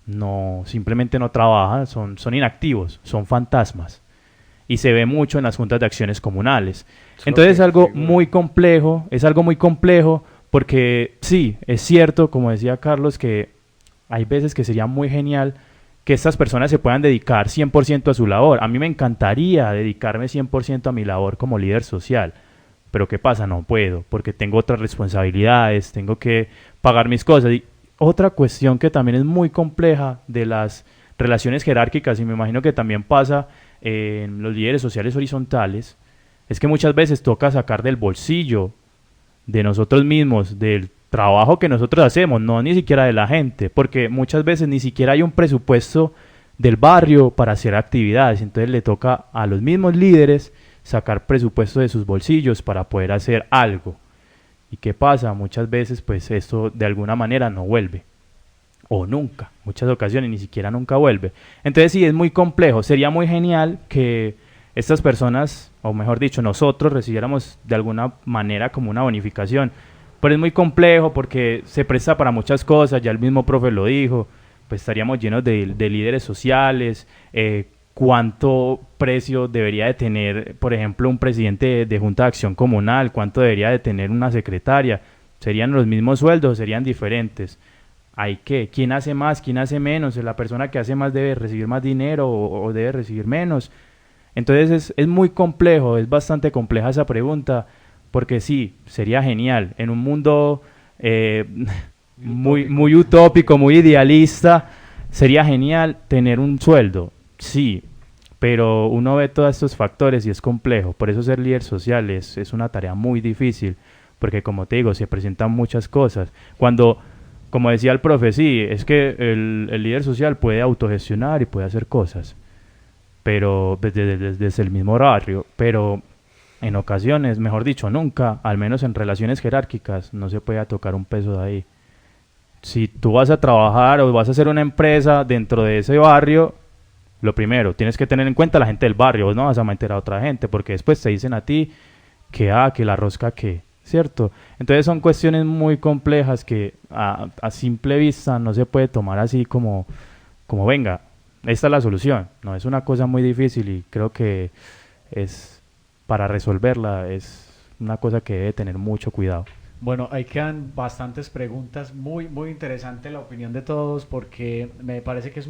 no, simplemente no trabajan, son inactivos, son fantasmas. Y se ve mucho en las juntas de acciones comunales. Entonces es algo muy complejo, porque sí, es cierto, como decía Carlos, que hay veces que sería muy genial que estas personas se puedan dedicar 100% a su labor. A mí me encantaría dedicarme 100% a mi labor como líder social. Pero ¿qué pasa? No puedo, porque tengo otras responsabilidades, tengo que pagar mis cosas. Y otra cuestión que también es muy compleja de las relaciones jerárquicas, y me imagino que también pasa en los líderes sociales horizontales, es que muchas veces toca sacar del bolsillo de nosotros mismos, del trabajo que nosotros hacemos, no ni siquiera de la gente, porque muchas veces ni siquiera hay un presupuesto del barrio para hacer actividades, entonces le toca a los mismos líderes sacar presupuesto de sus bolsillos para poder hacer algo. ¿Y qué pasa? Muchas veces pues esto de alguna manera no vuelve, o nunca, muchas ocasiones ni siquiera nunca vuelve. Entonces sí, es muy complejo, sería muy genial que estas personas, o mejor dicho, nosotros recibiéramos de alguna manera como una bonificación, pero es muy complejo porque se presta para muchas cosas, ya el mismo profe lo dijo, pues estaríamos llenos de líderes sociales, cuánto precio debería de tener, por ejemplo, un presidente de Junta de Acción Comunal, cuánto debería de tener una secretaria, serían los mismos sueldos, serían diferentes. ¿Hay qué? ¿Quién hace más? ¿Quién hace menos? ¿La persona que hace más debe recibir más dinero o debe recibir menos? Entonces es muy complejo, es bastante compleja esa pregunta, porque sí, sería genial, en un mundo muy utópico, muy idealista, sería genial tener un sueldo, sí, pero uno ve todos estos factores y es complejo, por eso ser líder social es una tarea muy difícil, porque como te digo, se presentan muchas cosas, cuando, como decía el profe, sí, es que el líder social puede autogestionar y puede hacer cosas, pero desde el mismo barrio, pero en ocasiones, mejor dicho, nunca, al menos en relaciones jerárquicas, no se puede tocar un peso de ahí. Si tú vas a trabajar o vas a hacer una empresa dentro de ese barrio, lo primero, tienes que tener en cuenta a la gente del barrio, vos no vas a meter a otra gente, porque después te dicen a ti que la rosca que, ¿cierto? Entonces son cuestiones muy complejas que a simple vista no se puede tomar así como venga, esta es la solución. No, es una cosa muy difícil y creo que para resolverla es una cosa que debe tener mucho cuidado. Bueno, ahí quedan bastantes preguntas, muy interesante la opinión de todos porque me parece que es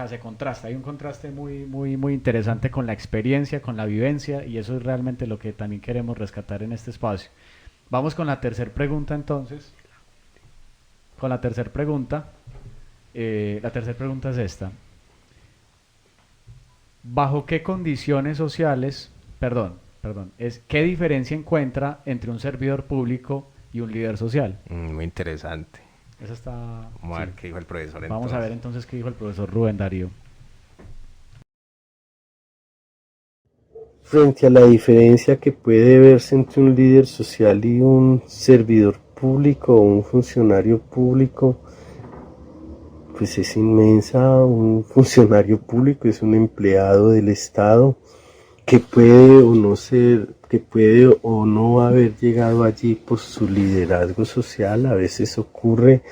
se contrasta, hay un contraste muy interesante con la experiencia, con la vivencia y eso es realmente lo que también queremos rescatar en este espacio. Vamos con la tercera pregunta entonces. La tercera pregunta es esta. ¿Bajo qué condiciones sociales, qué diferencia encuentra entre un servidor público y un líder social? Muy interesante. Esa está... Vamos a ver qué dijo el profesor. Vamos a ver entonces qué dijo el profesor Rubén Darío. Frente a la diferencia que puede verse entre un líder social y un servidor público o un funcionario público, pues es inmensa. Un funcionario público es un empleado del Estado que puede o no haber llegado allí por su liderazgo social. A veces ocurre,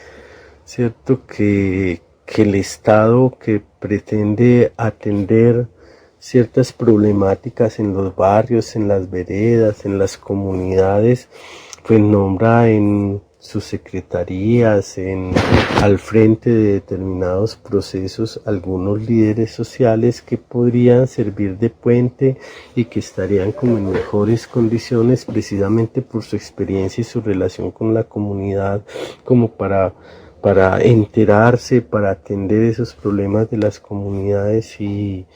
¿cierto?, que el Estado, que pretende atender ciertas problemáticas en los barrios, en las veredas, en las comunidades, pues nombra en sus secretarías, al frente de determinados procesos, algunos líderes sociales que podrían servir de puente y que estarían como en mejores condiciones precisamente por su experiencia y su relación con la comunidad, como para enterarse, para atender esos problemas de las comunidades y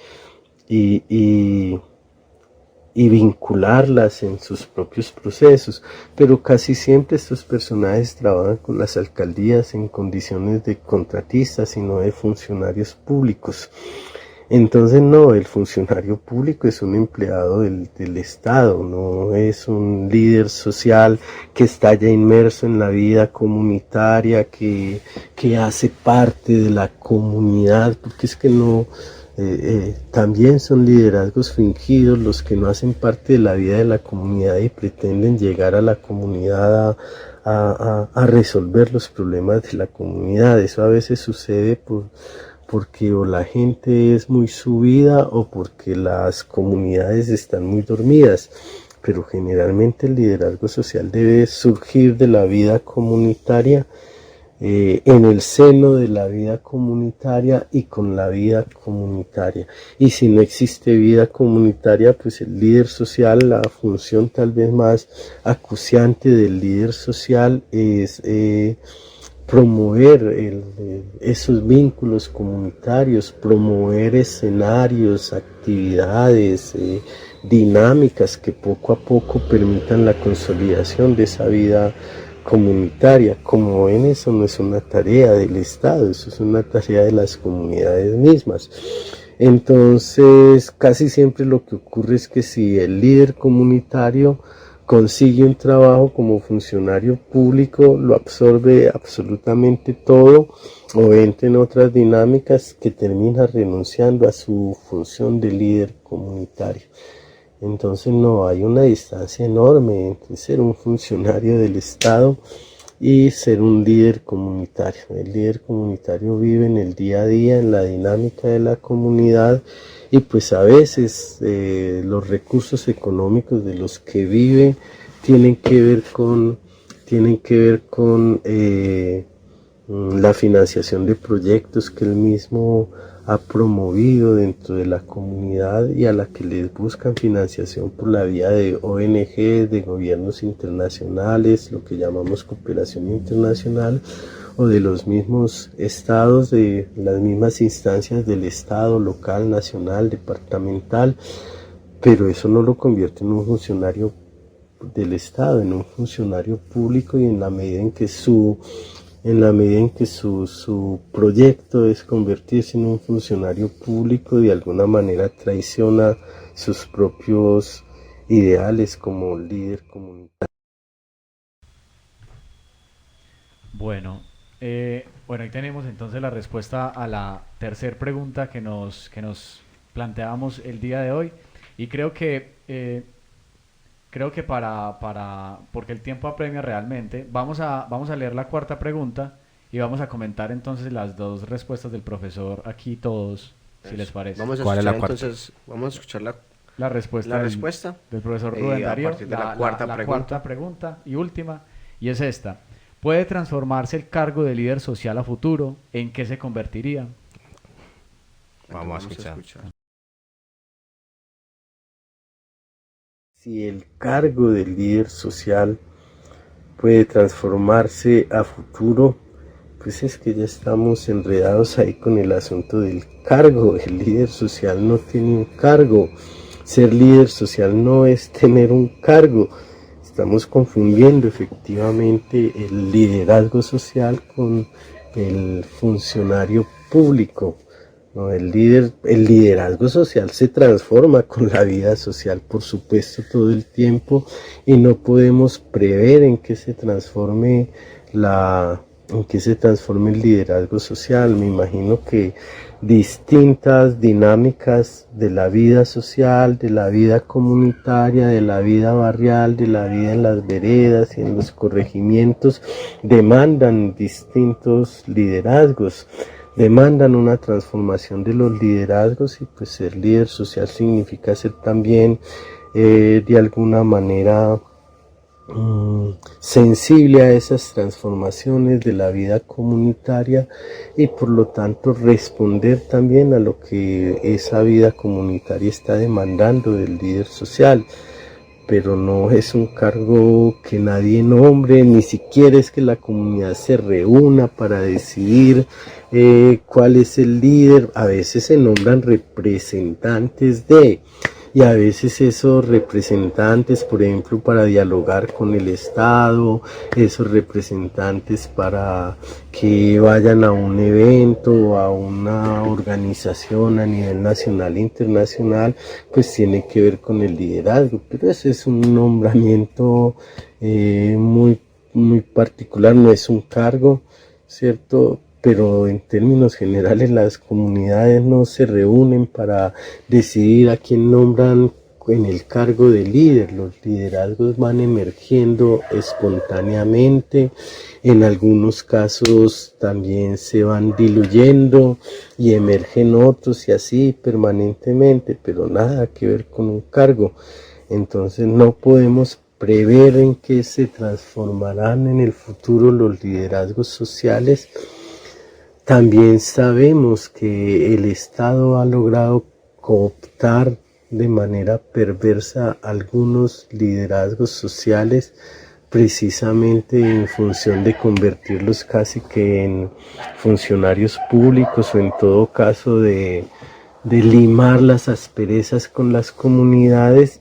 vincularlas en sus propios procesos, pero casi siempre estos personajes trabajan con las alcaldías en condiciones de contratistas y no de funcionarios públicos. Entonces no, el funcionario público es un empleado del Estado, no es un líder social que está ya inmerso en la vida comunitaria, que hace parte de la comunidad, porque es que no... también son liderazgos fingidos los que no hacen parte de la vida de la comunidad y pretenden llegar a la comunidad a resolver los problemas de la comunidad. Eso a veces sucede porque o la gente es muy subida o porque las comunidades están muy dormidas, pero generalmente el liderazgo social debe surgir de la vida comunitaria, en el seno de la vida comunitaria y con la vida comunitaria. Y si no existe vida comunitaria, pues el líder social, la función tal vez más acuciante del líder social es promover esos vínculos comunitarios, promover escenarios, actividades, dinámicas que poco a poco permitan la consolidación de esa vida comunitaria. Como ven, eso no es una tarea del Estado, eso es una tarea de las comunidades mismas. Entonces, casi siempre lo que ocurre es que si el líder comunitario consigue un trabajo como funcionario público, lo absorbe absolutamente todo o entra en otras dinámicas que termina renunciando a su función de líder comunitario. Entonces no, hay una distancia enorme entre ser un funcionario del Estado y ser un líder comunitario. El líder comunitario vive en el día a día, en la dinámica de la comunidad, y pues a veces los recursos económicos de los que vive tienen que ver con la financiación de proyectos que él mismo ha promovido dentro de la comunidad y a la que les buscan financiación por la vía de ONG, de gobiernos internacionales, lo que llamamos cooperación internacional, o de los mismos estados, de las mismas instancias del Estado, local, nacional, departamental, pero eso no lo convierte en un funcionario del Estado, en un funcionario público, y en la medida en que su proyecto es convertirse en un funcionario público, de alguna manera traiciona sus propios ideales como líder comunitario. Bueno, ahí tenemos entonces la respuesta a la tercera pregunta que nos planteábamos el día de hoy, y creo que porque el tiempo apremia realmente, vamos a leer la cuarta pregunta y vamos a comentar entonces las dos respuestas del profesor aquí todos, si les parece. ¿Cuál es la cuarta? Entonces, vamos a escuchar la respuesta del profesor Rubén Darío, a partir de la cuarta pregunta y última, y es esta: ¿puede transformarse el cargo de líder social a futuro? ¿En qué se convertiría? Vamos a escuchar. Si el cargo de líder social puede transformarse a futuro, pues es que ya estamos enredados ahí con el asunto del cargo. El líder social no tiene un cargo. Ser líder social no es tener un cargo. Estamos confundiendo efectivamente el liderazgo social con el funcionario público. No, el liderazgo social se transforma con la vida social, por supuesto, todo el tiempo, y no podemos prever en qué se transforme el liderazgo social. Me imagino que distintas dinámicas de la vida social, de la vida comunitaria, de la vida barrial, de la vida en las veredas y en los corregimientos demandan distintos liderazgos, demandan una transformación de los liderazgos, y pues ser líder social significa ser también de alguna manera sensible a esas transformaciones de la vida comunitaria y por lo tanto responder también a lo que esa vida comunitaria está demandando del líder social. Pero no es un cargo que nadie nombre, ni siquiera es que la comunidad se reúna para decidir cuál es el líder. A veces se nombran representantes y a veces esos representantes, por ejemplo, para dialogar con el Estado, esos representantes para que vayan a un evento o a una organización a nivel nacional e internacional, pues tiene que ver con el liderazgo, pero ese es un nombramiento muy particular, no es un cargo, ¿cierto? Pero en términos generales las comunidades no se reúnen para decidir a quién nombran en el cargo de líder. Los liderazgos van emergiendo espontáneamente, en algunos casos también se van diluyendo y emergen otros y así permanentemente, pero nada que ver con un cargo. Entonces no podemos prever en qué se transformarán en el futuro los liderazgos sociales. También sabemos que el Estado ha logrado cooptar de manera perversa algunos liderazgos sociales precisamente en función de convertirlos casi que en funcionarios públicos o en todo caso de limar las asperezas con las comunidades.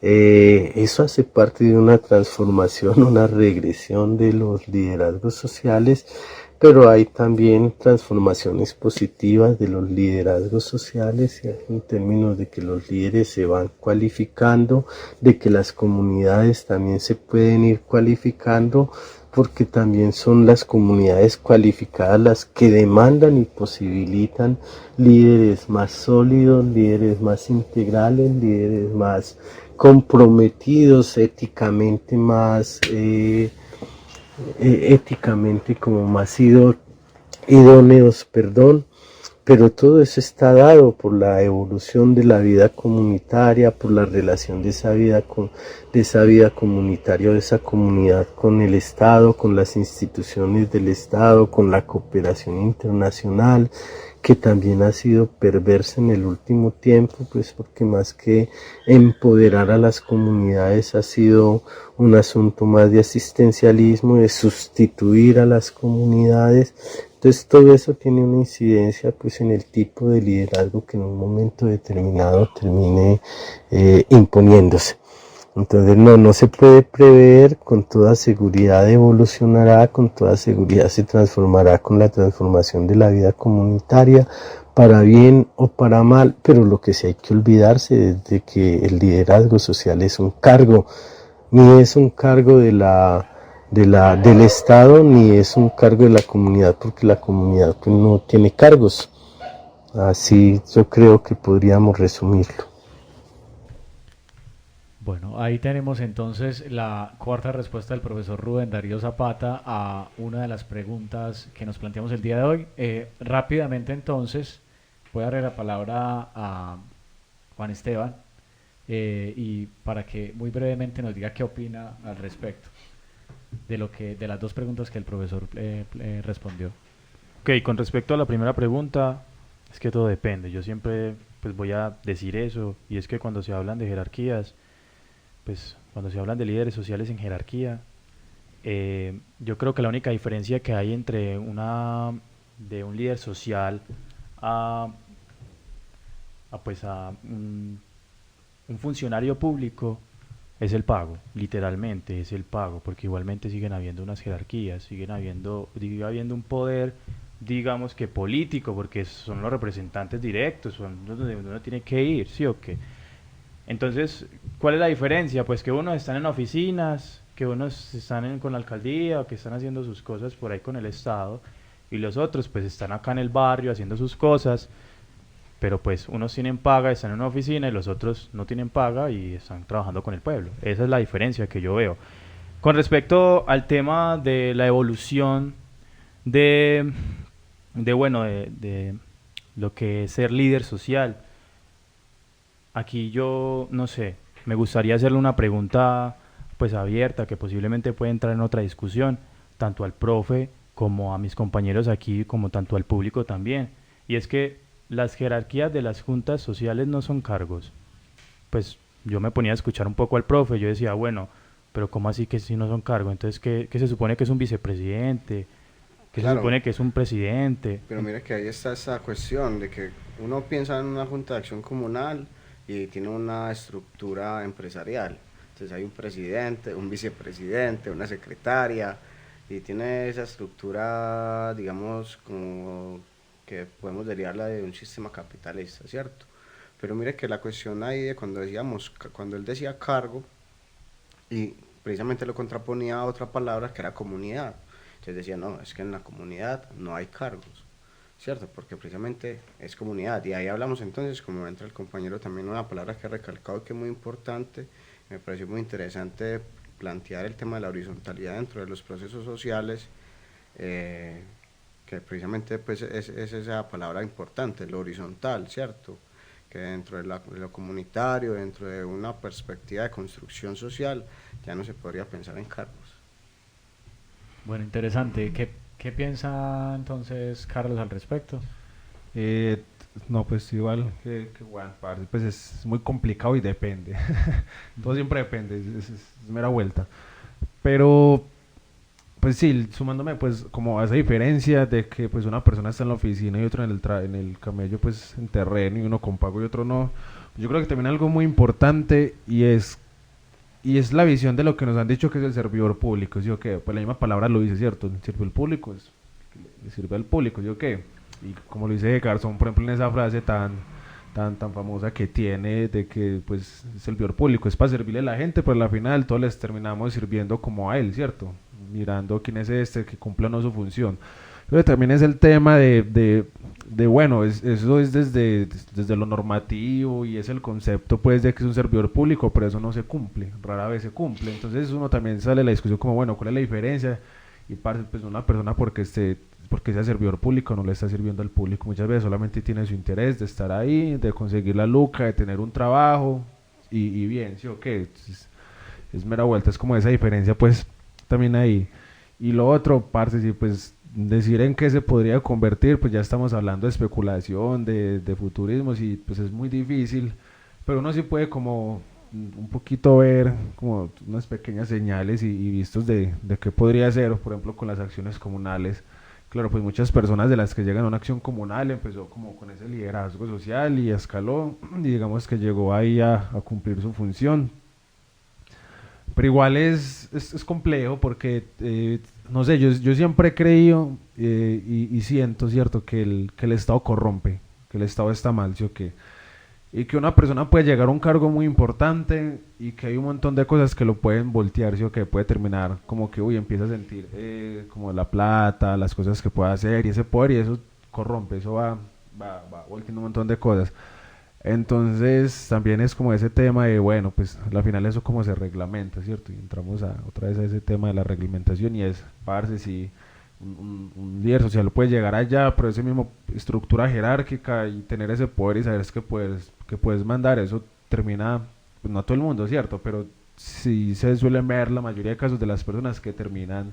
Eso hace parte de una transformación, una regresión de los liderazgos sociales, pero hay también transformaciones positivas de los liderazgos sociales en términos de que los líderes se van cualificando, de que las comunidades también se pueden ir cualificando, porque también son las comunidades cualificadas las que demandan y posibilitan líderes más sólidos, líderes más integrales, líderes más comprometidos, éticamente más éticamente como más idóneos, pero todo eso está dado por la evolución de la vida comunitaria, por la relación de esa vida comunitaria, de esa comunidad con el Estado, con las instituciones del Estado, con la cooperación internacional, que también ha sido perversa en el último tiempo, pues porque más que empoderar a las comunidades ha sido un asunto más de asistencialismo, de sustituir a las comunidades. Entonces todo eso tiene una incidencia pues en el tipo de liderazgo que en un momento determinado termine imponiéndose. Entonces no se puede prever, con toda seguridad evolucionará, con toda seguridad se transformará con la transformación de la vida comunitaria, para bien o para mal, pero lo que sí hay que olvidarse es de que el liderazgo social es un cargo, ni es un cargo del Estado, ni es un cargo de la comunidad, porque la comunidad pues, no tiene cargos. Así yo creo que podríamos resumirlo. Bueno, ahí tenemos entonces la cuarta respuesta del profesor Rubén Darío Zapata a una de las preguntas que nos planteamos el día de hoy. Rápidamente entonces voy a darle la palabra a Juan Esteban y para que muy brevemente nos diga qué opina al respecto de las dos preguntas que el profesor respondió. Ok, con respecto a la primera pregunta, es que todo depende. Yo siempre pues voy a decir eso, y es que cuando se hablan de jerarquías, pues cuando se hablan de líderes sociales en jerarquía, yo creo que la única diferencia que hay entre de un líder social a un funcionario público es el pago, literalmente es el pago, porque igualmente siguen habiendo unas jerarquías, sigue habiendo un poder, digamos que político, porque son los representantes directos, son donde uno tiene que ir, ¿sí o qué? Entonces, ¿cuál es la diferencia? Pues que unos están en oficinas, que unos están con la alcaldía, o que están haciendo sus cosas por ahí con el Estado, y los otros pues están acá en el barrio haciendo sus cosas, pero pues unos tienen paga, están en una oficina, y los otros no tienen paga y están trabajando con el pueblo. Esa es la diferencia que yo veo. Con respecto al tema de la evolución de lo que es ser líder social, aquí yo, no sé, me gustaría hacerle una pregunta pues abierta, que posiblemente puede entrar en otra discusión, tanto al profe como a mis compañeros aquí, como tanto al público también. Y es que las jerarquías de las juntas sociales no son cargos. Pues yo me ponía a escuchar un poco al profe, yo decía, bueno, pero ¿cómo así que si no son cargos? Entonces, ¿qué se supone que es un vicepresidente? ¿Qué se Claro. supone que es un presidente? Pero mira que ahí está esa cuestión de que uno piensa en una junta de acción comunal y tiene una estructura empresarial. Entonces hay un presidente, un vicepresidente, una secretaria y tiene esa estructura, digamos, como que podemos derivarla de un sistema capitalista, ¿cierto? Pero mire que la cuestión ahí de cuando decíamos, cuando él decía cargo y precisamente lo contraponía a otra palabra que era comunidad. Entonces decía, no, es que en la comunidad no hay cargos, ¿cierto? Porque precisamente es comunidad. Y ahí hablamos entonces, como entra el compañero también, una palabra que ha recalcado que es muy importante, me pareció muy interesante plantear el tema de la horizontalidad dentro de los procesos sociales, que precisamente pues es esa palabra importante, lo horizontal, ¿cierto? Que dentro de lo comunitario, dentro de una perspectiva de construcción social, ya no se podría pensar en cargos. Bueno, interesante. ¿Qué piensa entonces Carlos al respecto? No, pues igual que bueno, parce, pues es muy complicado y depende. Todo siempre depende, es mera vuelta. Pero, pues sí, sumándome pues como a esa diferencia de que pues una persona está en la oficina y otro en el camello pues en terreno y uno con pago y otro no. Yo creo que también algo muy importante y es la visión de lo que nos han dicho que es el servidor público. ¿Sí o qué? Pues la misma palabra lo dice, ¿cierto? El servidor público es le sirve al público, ¿sí o qué? Y como lo dice Garzón, por ejemplo, en esa frase tan famosa que tiene de que pues el servidor público es para servirle a la gente, pero al final todos les terminamos sirviendo como a él, ¿cierto? Mirando quién es este, que cumple o no su función. Pero también es el tema de bueno, eso es desde lo normativo y es el concepto pues de que es un servidor público, pero eso no se cumple, rara vez se cumple. Entonces uno también sale a la discusión como, bueno, ¿cuál es la diferencia? Y parce, pues una persona porque sea servidor público no le está sirviendo al público, muchas veces solamente tiene su interés de estar ahí, de conseguir la luca, de tener un trabajo y bien, ¿sí o qué? Es mera vuelta, es como esa diferencia pues también ahí. Y lo otro, parce, sí, pues decir en qué se podría convertir, pues ya estamos hablando de especulación, de futurismos y pues es muy difícil, pero uno sí puede como un poquito ver como unas pequeñas señales y vistos de qué podría ser, por ejemplo con las acciones comunales. Claro, pues muchas personas de las que llegan a una acción comunal empezó como con ese liderazgo social y escaló y digamos que llegó ahí a cumplir su función. Pero igual es complejo porque, no sé, yo siempre he creído y siento, ¿cierto?, que el Estado corrompe, que el Estado está mal, ¿sí o qué? Y que una persona puede llegar a un cargo muy importante y que hay un montón de cosas que lo pueden voltear, ¿sí o qué? Puede terminar como que, empieza a sentir como la plata, las cosas que puede hacer y ese poder y eso corrompe, eso va volteando un montón de cosas. Entonces también es como ese tema de, bueno, pues al final eso como se reglamenta, ¿cierto? Y entramos otra vez a ese tema de la reglamentación y es, parce, si un líder social puede llegar allá, pero esa misma estructura jerárquica y tener ese poder y saber que puedes mandar, eso termina, pues no a todo el mundo, ¿cierto? Pero sí se suelen ver la mayoría de casos de las personas que terminan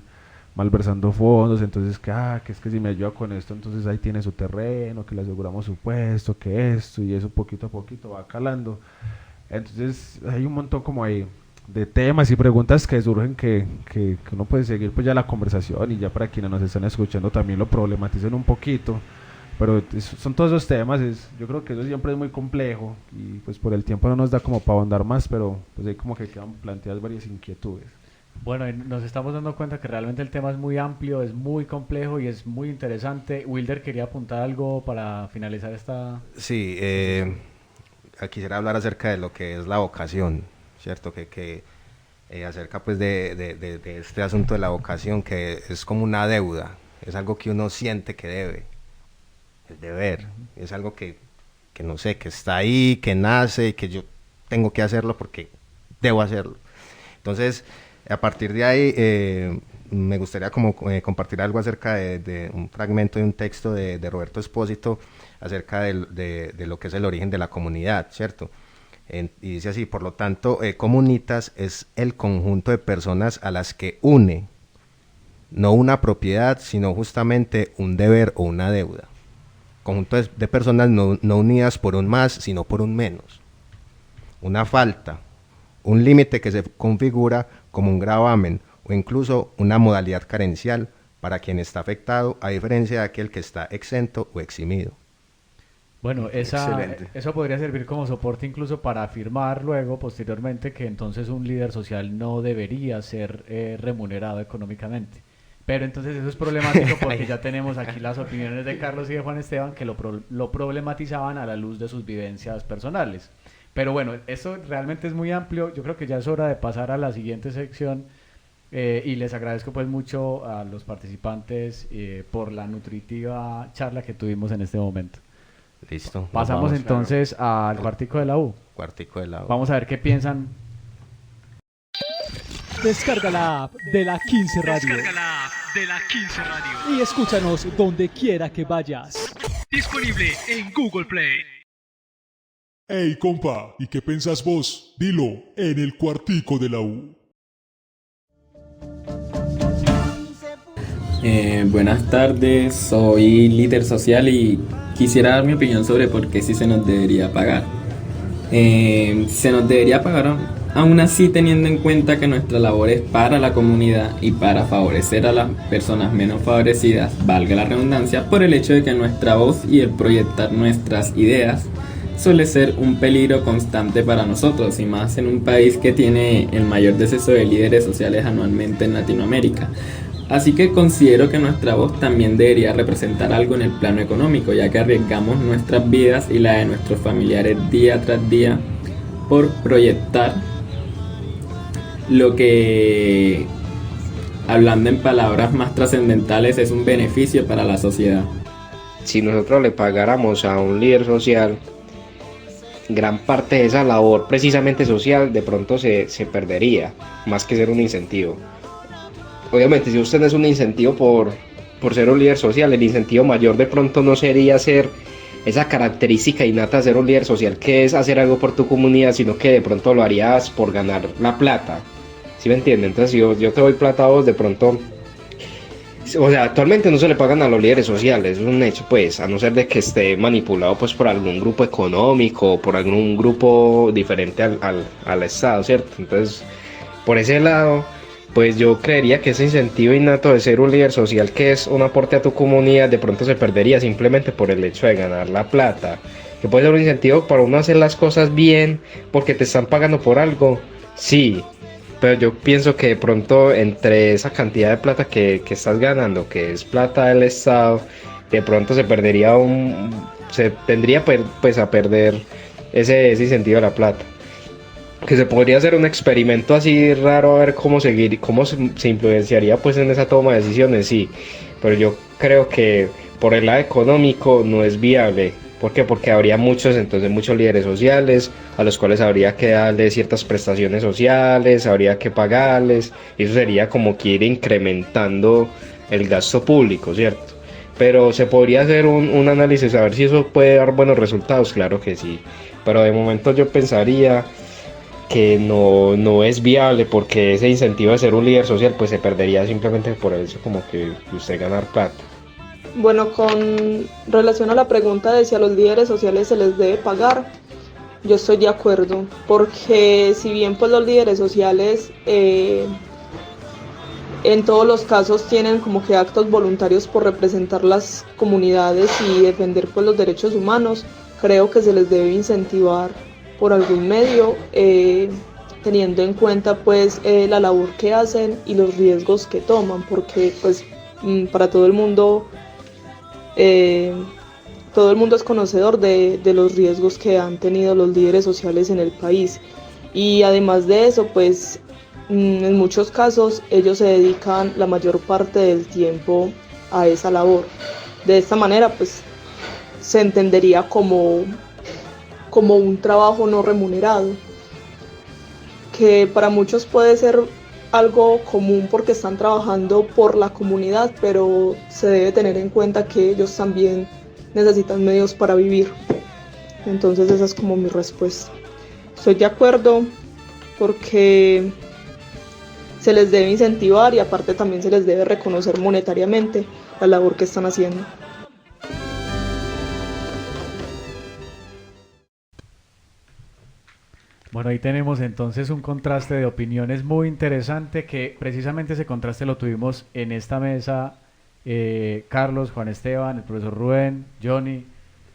malversando fondos, entonces que es que si me ayuda con esto, entonces ahí tiene su terreno, que le aseguramos su puesto, que esto, y eso poquito a poquito va calando. Entonces hay un montón como ahí de temas y preguntas que surgen que uno puede seguir pues ya la conversación y ya para quienes nos están escuchando también lo problematicen un poquito, pero son todos esos temas, yo creo que eso siempre es muy complejo y pues por el tiempo no nos da como para ahondar más, pero pues ahí como que quedan planteadas varias inquietudes. Bueno, y nos estamos dando cuenta que realmente el tema es muy amplio, es muy complejo y es muy interesante. Wilder quería apuntar algo para finalizar esta... Sí, quisiera hablar acerca de lo que es la vocación, ¿cierto? Que acerca pues de este asunto de la vocación, que es como una deuda, es algo que uno siente que debe, el deber, es algo que no sé, que está ahí, que nace y que yo tengo que hacerlo porque debo hacerlo. Entonces, a partir de ahí, me gustaría como compartir algo acerca de un fragmento de un texto de Roberto Espósito acerca de lo que es el origen de la comunidad, ¿cierto? Y dice así: por lo tanto, comunitas es el conjunto de personas a las que une, no una propiedad, sino justamente un deber o una deuda. Conjunto de personas no unidas por un más, sino por un menos. Una falta, un límite que se configura como un gravamen o incluso una modalidad carencial para quien está afectado, a diferencia de aquel que está exento o eximido. Bueno, Excelente. eso podría servir como soporte incluso para afirmar luego, posteriormente, que entonces un líder social no debería ser remunerado económicamente. Pero entonces eso es problemático porque ya tenemos aquí las opiniones de Carlos y de Juan Esteban que lo problematizaban a la luz de sus vivencias personales. Pero bueno, esto realmente es muy amplio. Yo creo que ya es hora de pasar a la siguiente sección. Y les agradezco pues mucho a los participantes por la nutritiva charla que tuvimos en este momento. Listo. Pasamos vamos, entonces al cuartico de la U. Cuartico de la U. Vamos a ver qué piensan. Descarga la app de la 15 Radio. Y escúchanos donde quiera que vayas. Disponible en Google Play. Ey, compa, ¿y qué pensás vos? Dilo en el cuartico de la U. Buenas tardes, soy líder social y quisiera dar mi opinión sobre por qué sí se nos debería pagar. Se nos debería pagar aún así teniendo en cuenta que nuestra labor es para la comunidad y para favorecer a las personas menos favorecidas, valga la redundancia, por el hecho de que nuestra voz y el proyectar nuestras ideas suele ser un peligro constante para nosotros, y más en un país que tiene el mayor deceso de líderes sociales anualmente en Latinoamérica. Así que considero que nuestra voz también debería representar algo en el plano económico, ya que arriesgamos nuestras vidas y la de nuestros familiares día tras día por proyectar lo que, hablando en palabras más trascendentales, es un beneficio para la sociedad. Si nosotros le pagáramos a un líder social, gran parte de esa labor precisamente social de pronto se perdería, más que ser un incentivo. Obviamente, si usted es un incentivo por ser un líder social, el incentivo mayor de pronto no sería ser esa característica innata de ser un líder social, que es hacer algo por tu comunidad, sino que de pronto lo harías por ganar la plata. ¿Sí me entiende? Entonces, si yo te doy plata a vos, de pronto... O sea, actualmente no se le pagan a los líderes sociales, es un hecho, pues, a no ser de que esté manipulado pues por algún grupo económico o por algún grupo diferente al Estado, ¿cierto? Entonces, por ese lado, pues yo creería que ese incentivo innato de ser un líder social, que es un aporte a tu comunidad, de pronto se perdería simplemente por el hecho de ganar la plata. Que puede ser un incentivo para uno hacer las cosas bien porque te están pagando por algo, sí. Pero yo pienso que de pronto entre esa cantidad de plata que estás ganando, que es plata del Estado, de pronto se tendría pues a perder ese incentivo de la plata. Que se podría hacer un experimento así raro a ver cómo se influenciaría pues en esa toma de decisiones, sí. Pero yo creo que por el lado económico no es viable. ¿Por qué? Porque habría muchos líderes sociales a los cuales habría que darle ciertas prestaciones sociales, habría que pagarles, y eso sería como que ir incrementando el gasto público, ¿cierto? Pero se podría hacer un análisis a ver si eso puede dar buenos resultados, claro que sí. Pero de momento yo pensaría que no es viable, porque ese incentivo de ser un líder social pues se perdería simplemente por eso, como que usted ganar plata. Bueno, con relación a la pregunta de si a los líderes sociales se les debe pagar, yo estoy de acuerdo, porque si bien pues los líderes sociales en todos los casos tienen como que actos voluntarios por representar las comunidades y defender pues los derechos humanos, creo que se les debe incentivar por algún medio, teniendo en cuenta pues la labor que hacen y los riesgos que toman, porque pues para todo el mundo es conocedor de los riesgos que han tenido los líderes sociales en el país, y además de eso pues en muchos casos ellos se dedican la mayor parte del tiempo a esa labor. De esta manera pues se entendería como un trabajo no remunerado, que para muchos puede ser algo común porque están trabajando por la comunidad, pero se debe tener en cuenta que ellos también necesitan medios para vivir. Entonces esa es como mi respuesta. estoy de acuerdo porque se les debe incentivar y aparte también se les debe reconocer monetariamente la labor que están haciendo. Bueno, ahí tenemos entonces un contraste de opiniones muy interesante, que precisamente ese contraste lo tuvimos en esta mesa Carlos, Juan Esteban, el profesor Rubén, Johnny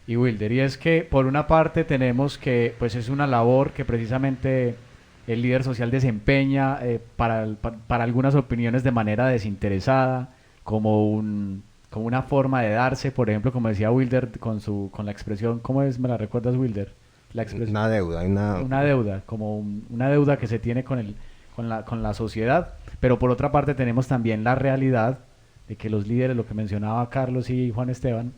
y Wilder. Y es que por una parte tenemos que pues es una labor que precisamente el líder social desempeña para algunas opiniones de manera desinteresada, como una forma de darse, por ejemplo, como decía Wilder con la expresión, ¿cómo es? ¿Me la recuerdas, Wilder? Una deuda, una deuda, como una deuda que se tiene con la sociedad, pero por otra parte tenemos también la realidad de que los líderes, lo que mencionaba Carlos y Juan Esteban,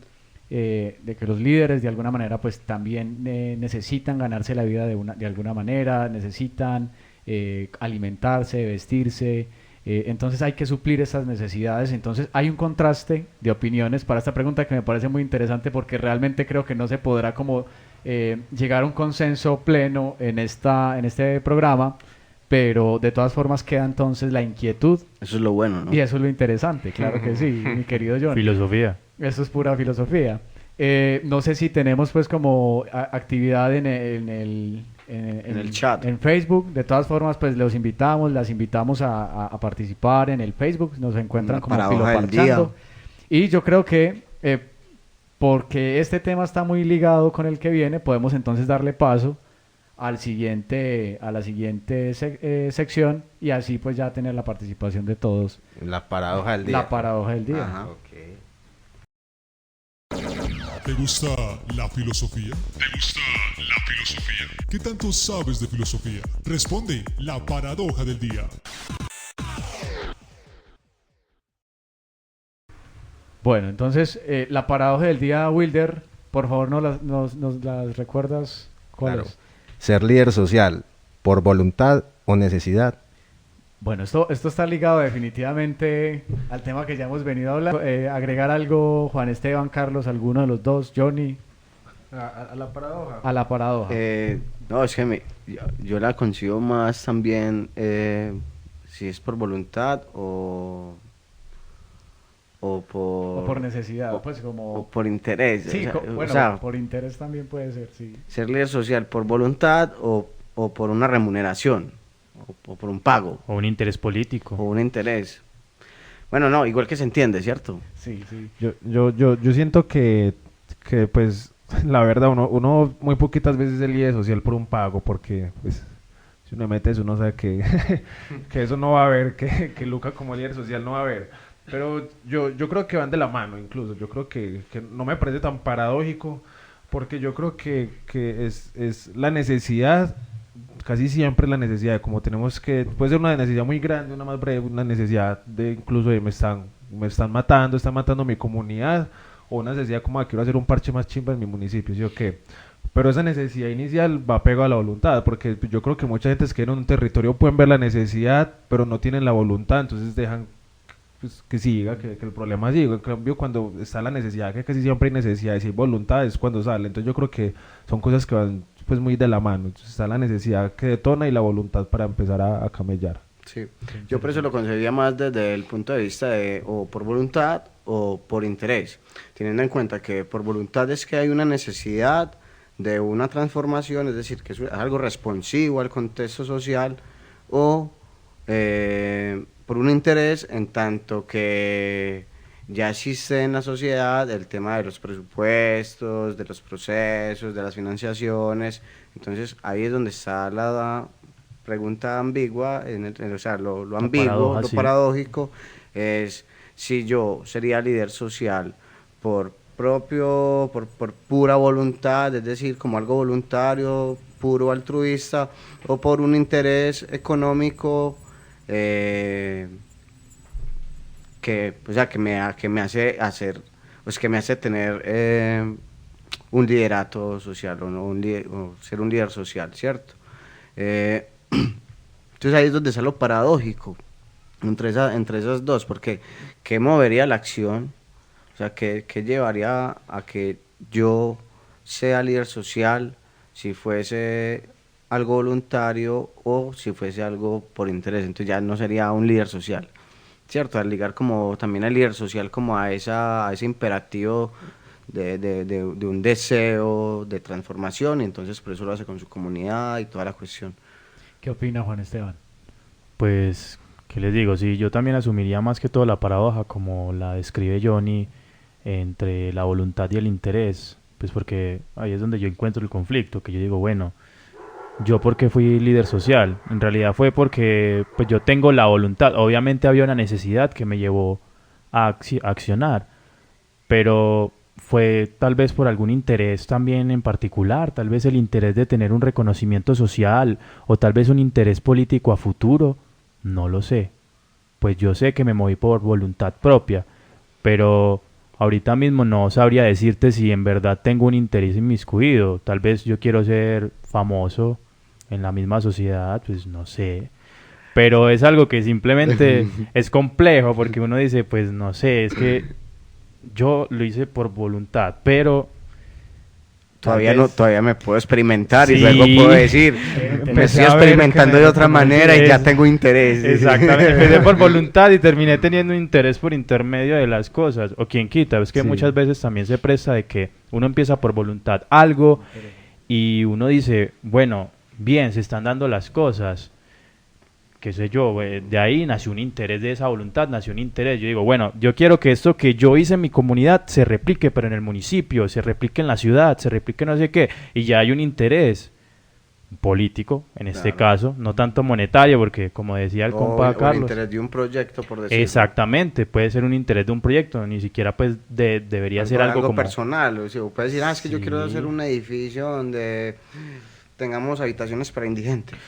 de que los líderes de alguna manera pues también necesitan ganarse la vida de alguna manera, necesitan alimentarse, vestirse, entonces hay que suplir esas necesidades. Entonces hay un contraste de opiniones para esta pregunta que me parece muy interesante, porque realmente creo que no se podrá como llegar a un consenso pleno en este programa, pero de todas formas queda entonces la inquietud. Eso es lo bueno, ¿no? Y eso es lo interesante, claro que sí, mi querido John. Filosofía. Eso es pura filosofía. No sé si tenemos pues como actividad en el chat, en Facebook. De todas formas pues las invitamos a participar en el Facebook. Nos encuentran como Filoparchando. Y yo creo que porque este tema está muy ligado con el que viene, podemos entonces darle paso a la siguiente sección, y así pues ya tener la participación de todos. La paradoja del día. La paradoja del día. Ajá. ¿Te gusta la filosofía? ¿Te gusta la filosofía? ¿Qué tanto sabes de filosofía? Responde la paradoja del día. Bueno, entonces la paradoja del día, Wilder, por favor nos las recuerdas. ¿Cuál Claro. es? Ser líder social, por voluntad o necesidad. Bueno, esto está ligado definitivamente al tema que ya hemos venido a hablar. Agregar algo, Juan Esteban, Carlos, alguno de los dos, Johnny. A la paradoja. A la paradoja. No, es que yo la concibo más también si es por voluntad o por necesidad, pues como... o por interés. Sí, o sea, por interés también puede ser, sí. ser líder social por voluntad o por una remuneración, o por un pago. O un interés político. O un interés. Bueno, no, igual que se entiende, ¿cierto? Sí, sí. Yo siento que pues la verdad uno muy poquitas veces es líder social por un pago, porque pues si uno mete eso uno sabe que que eso no va a haber, que Luca como líder social no va a haber. Pero yo creo que van de la mano, incluso. Yo creo que no me parece tan paradójico, porque yo creo que es la necesidad, casi siempre la necesidad, como tenemos que, puede ser una necesidad muy grande, una más breve, una necesidad de incluso de me están matando mi comunidad, o una necesidad como de quiero hacer un parche más chimba en mi municipio, ¿sí o qué? Pero esa necesidad inicial va pegado a la voluntad, porque yo creo que mucha gente que en un territorio pueden ver la necesidad, pero no tienen la voluntad, entonces dejan pues, que siga, que el problema siga. En cambio, cuando está la necesidad, que casi siempre hay necesidad, y si hay voluntad es cuando sale. Entonces yo creo que son cosas que van pues muy de la mano. Entonces está la necesidad que detona y la voluntad para empezar a camellar. Sí, yo por eso lo concebía más desde el punto de vista de o por voluntad o por interés, teniendo en cuenta que por voluntad es que hay una necesidad de una transformación, es decir, que es algo responsivo al contexto social, o por un interés en tanto que ya existe en la sociedad el tema de los presupuestos, de los procesos, de las financiaciones. Entonces ahí es donde está la pregunta ambigua, o sea, lo ambiguo, paradoja, lo sí. paradójico, es si yo sería líder social por pura voluntad, es decir, como algo voluntario, puro altruista, o por un interés económico que me hace hacer, pues que me hace tener un liderato social, o ser un líder social, ¿cierto? Entonces ahí es donde está lo paradójico entre esas dos, porque ¿qué movería la acción? O sea, ¿qué llevaría a que yo sea líder social si fuese algo voluntario o si fuese algo por interés. Entonces ya no sería un líder social, ¿cierto? Al ligar como también al líder social como a ese imperativo de un deseo de transformación, y entonces por eso lo hace con su comunidad y toda la cuestión. ¿Qué opina Juan Esteban? Pues, ¿qué les digo? Sí, yo también asumiría más que todo la paradoja como la describe Johnny entre la voluntad y el interés, pues porque ahí es donde yo encuentro el conflicto, que yo digo, bueno, yo porque fui líder social, en realidad fue porque pues yo tengo la voluntad, obviamente había una necesidad que me llevó a accionar, pero fue tal vez por algún interés también en particular, tal vez el interés de tener un reconocimiento social o tal vez un interés político a futuro, no lo sé. Pues yo sé que me moví por voluntad propia, pero ahorita mismo no sabría decirte si en verdad tengo un interés inmiscuido. Tal vez yo quiero ser famoso en la misma sociedad, pues no sé. Pero es algo que simplemente es complejo porque uno dice, pues no sé, es que yo lo hice por voluntad, pero todavía me puedo experimentar, sí, y luego puedo decir, me estoy experimentando de otra manera y ya tengo interés. Exactamente, empecé por voluntad y terminé teniendo interés por intermedio de las cosas, o quien quita, es que muchas veces también se presta de que uno empieza por voluntad algo y uno dice, bueno, bien, se están dando las cosas, qué sé yo, de ahí nació un interés, de esa voluntad nació un interés. Yo digo, bueno, yo quiero que esto que yo hice en mi comunidad se replique, pero en el municipio, se replique en la ciudad, se replique no sé qué, y ya hay un interés político, en este caso, no tanto monetario, porque como decía el compa Carlos, el interés de un proyecto, por decirlo. Exactamente, puede ser un interés de un proyecto, ni siquiera pues debería ser algo como personal, o sea, puede decir, es que yo quiero hacer un edificio donde tengamos habitaciones para indigentes.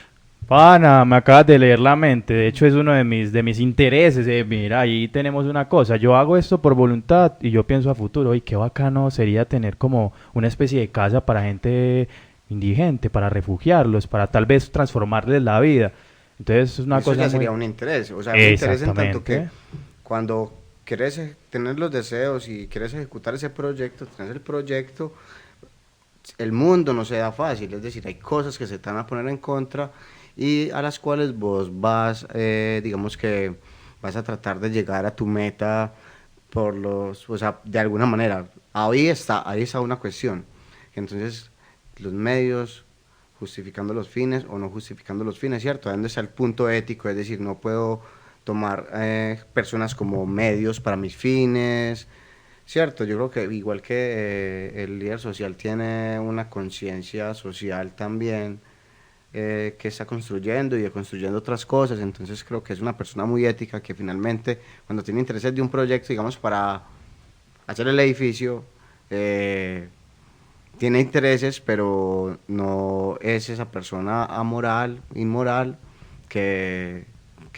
Pana, me acabas de leer la mente, de hecho es uno de mis intereses, mira, ahí tenemos una cosa, yo hago esto por voluntad y yo pienso a futuro, y qué bacano sería tener como una especie de casa para gente indigente, para refugiarlos, para tal vez transformarles la vida. Entonces es una eso cosa ya sería un interés, o sea, un interés en tanto que cuando quieres tener los deseos y quieres ejecutar ese proyecto, tienes el proyecto, el mundo no se da fácil, es decir, hay cosas que se te van a poner en contra y a las cuales vos vas, digamos que vas a tratar de llegar a tu meta o sea, de alguna manera. Ahí está una cuestión. Entonces, los medios justificando los fines o no justificando los fines, ¿cierto? ¿Dónde está el punto ético? Es decir, no puedo tomar personas como medios para mis fines, ¿cierto? Yo creo que igual que el líder social tiene una conciencia social también, que está construyendo y construyendo otras cosas, entonces creo que es una persona muy ética que finalmente cuando tiene intereses de un proyecto, digamos, para hacer el edificio, tiene intereses, pero no es esa persona inmoral, que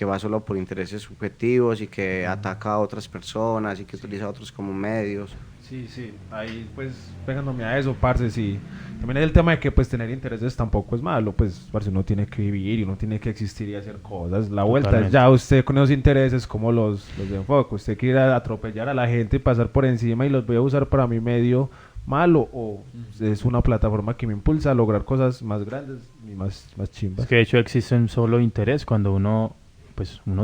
va solo por intereses subjetivos y que ataca a otras personas y que utiliza a otros como medios. Sí, ahí pues pegándome a eso, parce, sí. También hay el tema de que pues tener intereses tampoco es malo, pues parce, uno tiene que vivir y uno tiene que existir y hacer cosas. La vuelta es ya usted con esos intereses, como los enfoca. Usted quiere atropellar a la gente y pasar por encima y los voy a usar para mi medio malo, o es una plataforma que me impulsa a lograr cosas más grandes y más chimbas. Es que de hecho existe un solo interés cuando uno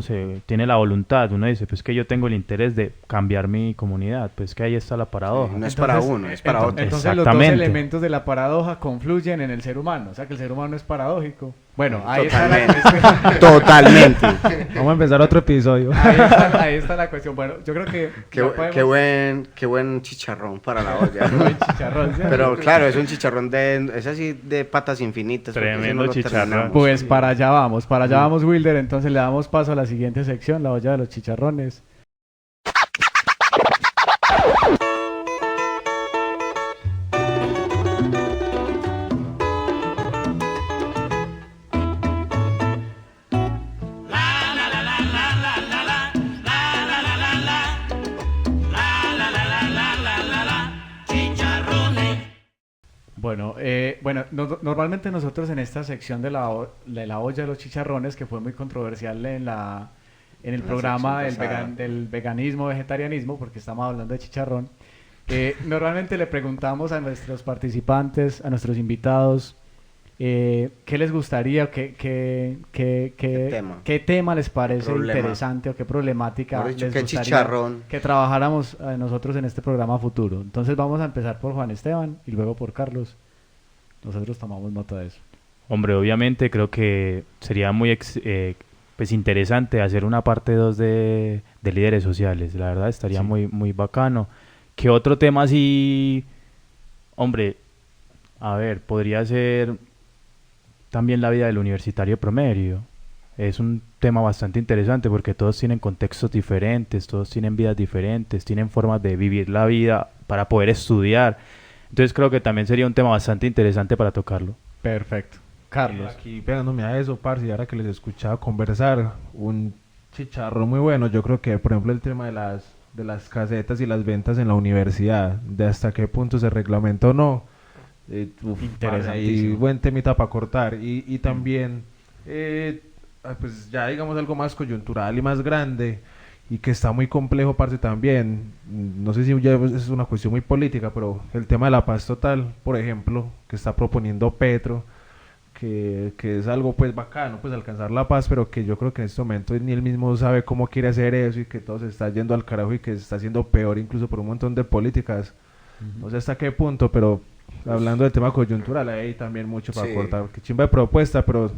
se tiene la voluntad, uno dice, pues que yo tengo el interés de cambiar mi comunidad, pues que ahí está la paradoja. Sí, no es para uno, es para otro. Entonces los dos elementos de la paradoja confluyen en el ser humano, o sea que el ser humano es paradójico. Bueno, ahí está la cuestión. Totalmente. Vamos a empezar otro episodio. Ahí está la cuestión. Bueno, yo creo que qué buen chicharrón para la olla. Buen chicharrón, ¿sí? Pero claro, es un chicharrón es así de patas infinitas. Tremendo chicharrón. Pues para allá vamos, Wilder. Entonces le damos paso a la siguiente sección, la olla de los chicharrones. Bueno, normalmente nosotros en esta sección de la olla de los chicharrones, que fue muy controversial en el programa del veganismo, vegetarianismo, porque estamos hablando de chicharrón, normalmente le preguntamos a nuestros participantes, a nuestros invitados, ¿qué les gustaría? ¿Qué tema les parece interesante o qué problemática les gustaría chicharrón que trabajáramos nosotros en este programa futuro? Entonces vamos a empezar por Juan Esteban y luego por Carlos. Nosotros tomamos nota de eso. Hombre, obviamente creo que sería muy pues interesante hacer una parte 2 de líderes sociales. La verdad estaría muy, muy bacano. ¿Qué otro tema así? Hombre, a ver, podría ser también la vida del universitario promedio. Es un tema bastante interesante porque todos tienen contextos diferentes, todos tienen vidas diferentes, tienen formas de vivir la vida para poder estudiar. Entonces creo que también sería un tema bastante interesante para tocarlo. Perfecto. Carlos. Aquí pegándome a eso, parce, y ahora que les escuchaba conversar, un chicharro muy bueno. Yo creo que, por ejemplo, el tema de las casetas y las ventas en la universidad, de hasta qué punto se reglamenta o no. Interesantísimo. Y buen temita para cortar. Y también, pues ya digamos algo más coyuntural y más grande, y que está muy complejo, parce, también. No sé si ya es una cuestión muy política, pero el tema de la paz total, por ejemplo, que está proponiendo Petro, que es algo pues bacano, pues alcanzar la paz, pero que yo creo que en este momento ni él mismo sabe cómo quiere hacer eso, y que todo se está yendo al carajo y que se está haciendo peor incluso por un montón de políticas. No sé hasta qué punto, pero hablando del tema coyuntural, hay también mucho para cortar. Que chimba de propuesta, pero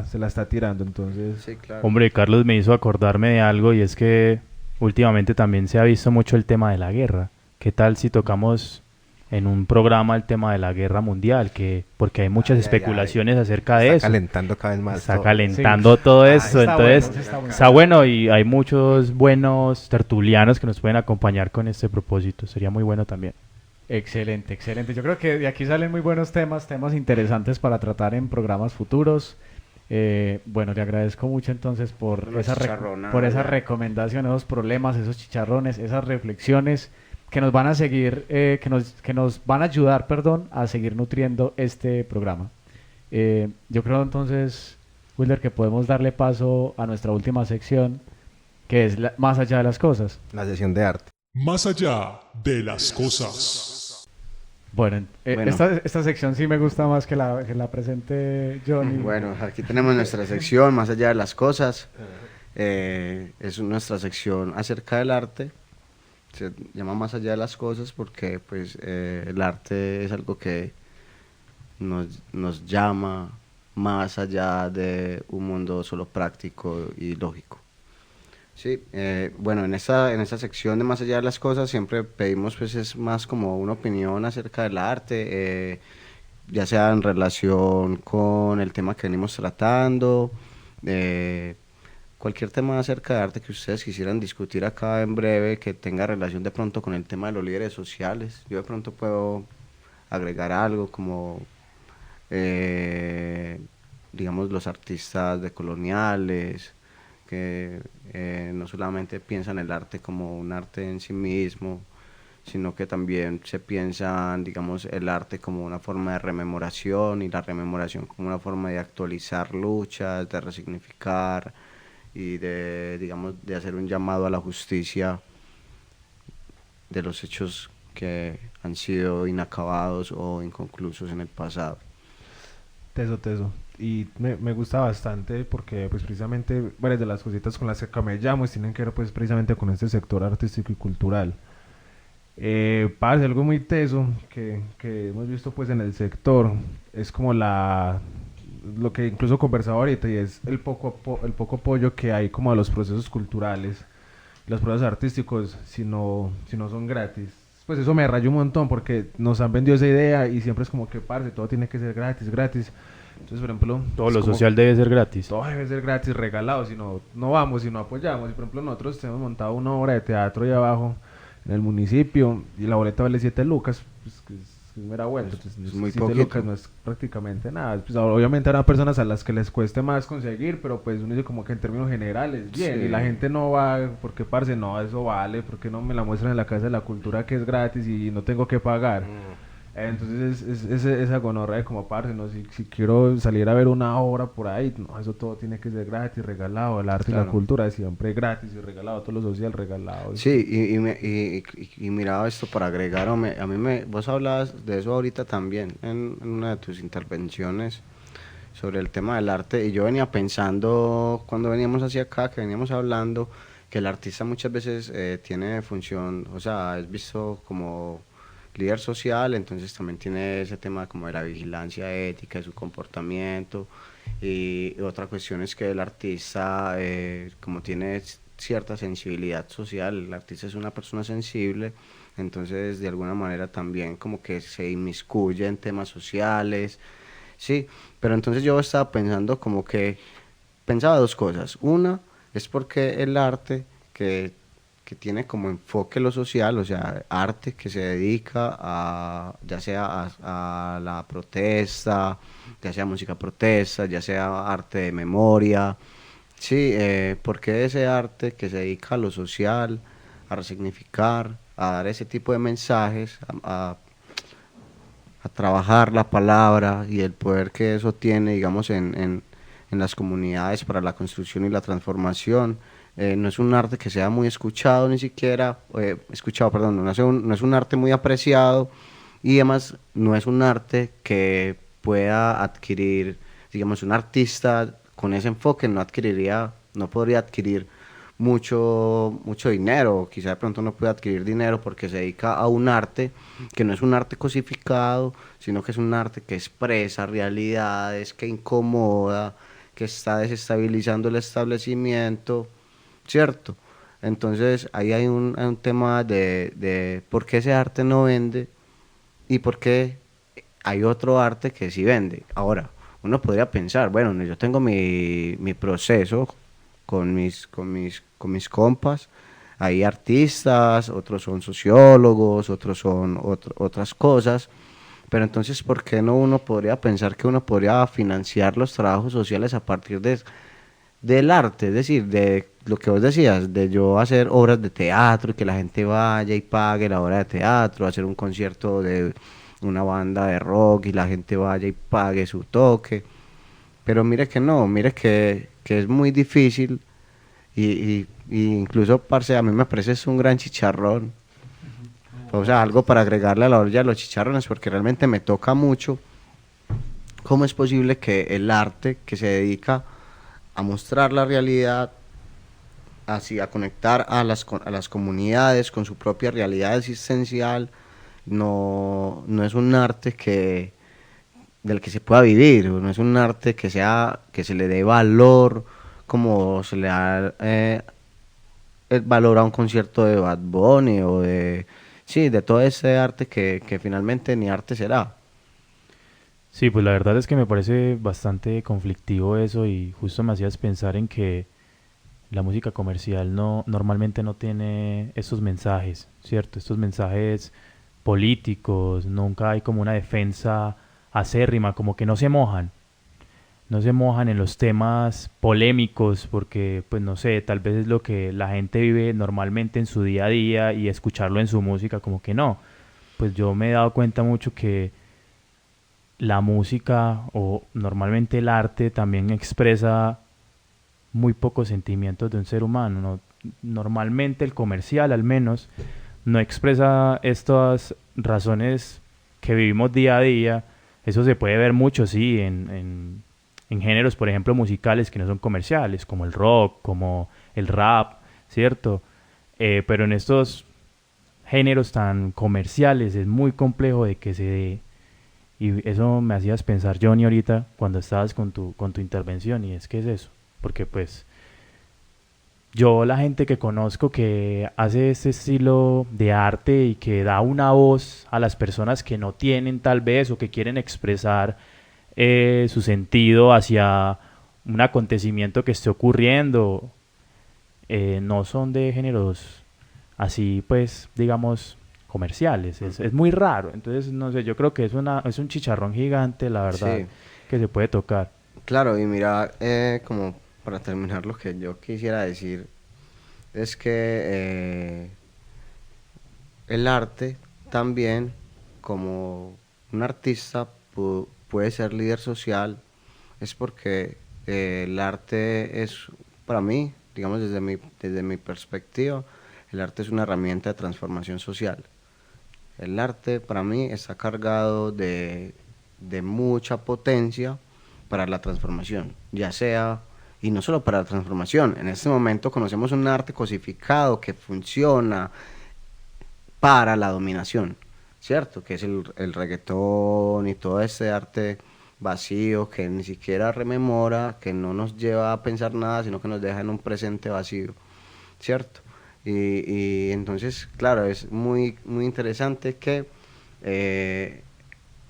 se la está tirando, entonces... Sí, claro. Hombre, Carlos me hizo acordarme de algo, y es que últimamente también se ha visto mucho el tema de la guerra. ¿Qué tal si tocamos en un programa el tema de la guerra mundial? Porque hay muchas especulaciones acerca de eso. Está calentando cada vez más. Está calentando todo eso, entonces está bueno, y hay muchos buenos tertulianos que nos pueden acompañar con este propósito. Sería muy bueno también. Excelente, excelente. Yo creo que de aquí salen muy buenos temas interesantes para tratar en programas futuros. Bueno, le agradezco mucho entonces por esa recomendación, esos problemas, esos chicharrones, esas reflexiones que nos van a seguir, que nos van a ayudar, a seguir nutriendo este programa. Yo creo entonces, Wilder, que podemos darle paso a nuestra última sección, que es Más allá de las cosas. La sesión de arte. Más allá de las cosas. Bueno, esta sección sí me gusta más que la presente Johnny. Bueno, aquí tenemos nuestra sección Más allá de las cosas. Es nuestra sección acerca del arte. Se llama Más allá de las cosas porque pues el arte es algo que nos llama más allá de un mundo solo práctico y lógico. Sí, bueno, en esta sección de Más allá de las cosas siempre pedimos, pues es más como una opinión acerca del arte, ya sea en relación con el tema que venimos tratando, cualquier tema acerca de arte que ustedes quisieran discutir acá en breve, que tenga relación de pronto con el tema de los líderes sociales. Yo de pronto puedo agregar algo como, digamos, los artistas decoloniales, que no solamente piensan el arte como un arte en sí mismo, sino que también se piensa, digamos, el arte como una forma de rememoración, y la rememoración como una forma de actualizar luchas, de resignificar y digamos, de hacer un llamado a la justicia de los hechos que han sido inacabados o inconclusos en el pasado. Teso. Y me gusta bastante porque pues precisamente varias de las cositas con las que me llamo tienen que ver pues precisamente con este sector artístico y cultural. Parce, algo muy teso que hemos visto pues en el sector es como lo que incluso conversaba ahorita, y es el poco apoyo que hay como a los procesos culturales, los procesos artísticos, si no son gratis. Pues eso me rayó un montón porque nos han vendido esa idea y siempre es como que, parce, todo tiene que ser gratis. Entonces, por ejemplo, todo lo social debe ser gratis. Todo debe ser gratis, regalado, si no vamos, si no apoyamos. Y por ejemplo, nosotros tenemos montado una obra de teatro ahí abajo en el municipio y la boleta vale 7 lucas, pues que es mera vuelta. Entonces, es muy 7 poquito. lucas no es prácticamente nada. Pues obviamente habrá personas a las que les cueste más conseguir, pero pues uno dice como que en términos generales, bien. Sí. Y la gente no va porque, parce, no, eso vale, porque no me la muestran en la Casa de la Cultura que es gratis y no tengo que pagar. Entonces esa gonorrea de como, parce, no, si quiero salir a ver una obra por ahí, no, eso todo tiene que ser gratis, regalado. El arte y la cultura siempre gratis y regalado, todo lo social regalado. Sí, y miraba esto para agregar, vos hablabas de eso ahorita también en una de tus intervenciones, sobre el tema del arte, y yo venía pensando cuando veníamos hacia acá, que veníamos hablando, que el artista muchas veces tiene función, o sea, es visto como líder social, entonces también tiene ese tema como de la vigilancia ética de su comportamiento, y otra cuestión es que el artista, como tiene cierta sensibilidad social, el artista es una persona sensible, entonces de alguna manera también como que se inmiscuye en temas sociales, sí, pero entonces yo estaba pensando como que, pensaba dos cosas, una es porque el arte que tiene como enfoque lo social, o sea, arte que se dedica a, ya sea a la protesta, ya sea música protesta, ya sea arte de memoria, sí, porque ese arte que se dedica a lo social, a resignificar, a dar ese tipo de mensajes, a trabajar la palabra y el poder que eso tiene, digamos, en las comunidades para la construcción y la transformación. No es un arte que sea muy escuchado ni siquiera, no es un arte muy apreciado, y además no es un arte que pueda adquirir, digamos, un artista con ese enfoque no podría adquirir mucho dinero, quizá de pronto no puede adquirir dinero porque se dedica a un arte que no es un arte cosificado, sino que es un arte que expresa realidades, que incomoda, que está desestabilizando el establecimiento, ¿cierto? Entonces ahí hay un tema de por qué ese arte no vende y por qué hay otro arte que sí vende. Ahora, uno podría pensar, bueno, yo tengo mi proceso con mis compas, hay artistas, otros son sociólogos, otros son otras cosas, pero entonces, ¿por qué no uno podría pensar que uno podría financiar los trabajos sociales a partir del arte? Es decir, de lo que vos decías, de yo hacer obras de teatro y que la gente vaya y pague la obra de teatro, hacer un concierto de una banda de rock y la gente vaya y pague su toque. Pero mire que no, mire que es muy difícil y incluso, parce, a mí me parece es un gran chicharrón. O sea, algo para agregarle a la olla de los chicharrones, porque realmente me toca mucho cómo es posible que el arte que se dedica a mostrar la realidad, así a conectar a las comunidades con su propia realidad existencial, no es un arte del que se pueda vivir, no es un arte que se le dé valor como se le da el valor a un concierto de Bad Bunny o de todo ese arte que finalmente ni arte será. Sí, pues la verdad es que me parece bastante conflictivo eso, y justo me hacías pensar en que la música comercial normalmente no tiene estos mensajes, ¿cierto? Estos mensajes políticos, nunca hay como una defensa acérrima, como que no se mojan en los temas polémicos, porque pues no sé, tal vez es lo que la gente vive normalmente en su día a día, y escucharlo en su música como que no. Pues yo me he dado cuenta mucho que la música o normalmente el arte también expresa muy pocos sentimientos de un ser humano, ¿no? Normalmente el comercial al menos no expresa estas razones que vivimos día a día. Eso se puede ver mucho, sí, en géneros, por ejemplo, musicales que no son comerciales, como el rock, como el rap, ¿cierto? Pero en estos géneros tan comerciales es muy complejo de que se dé. Y eso me hacías pensar, Johnny, ahorita cuando estabas con tu intervención, y es que es eso, porque pues yo, la gente que conozco que hace este estilo de arte y que da una voz a las personas que no tienen tal vez, o que quieren expresar su sentido hacia un acontecimiento que esté ocurriendo, no son de géneros así, pues, digamos, comerciales. Es muy raro. Entonces, no sé, yo creo que es un chicharrón gigante, la verdad, sí, que se puede tocar. Claro, y mira, como para terminar, lo que yo quisiera decir es que el arte también, como un artista puede ser líder social, es porque el arte es, para mí, digamos desde mi perspectiva, el arte es una herramienta de transformación social. El arte para mí está cargado de mucha potencia, para la transformación, ya sea, y no solo para la transformación, en este momento conocemos un arte cosificado que funciona para la dominación, ¿cierto? Que es el reggaetón y todo este arte vacío que ni siquiera rememora, que no nos lleva a pensar nada, sino que nos deja en un presente vacío, ¿cierto? Y entonces, claro, es muy, muy interesante que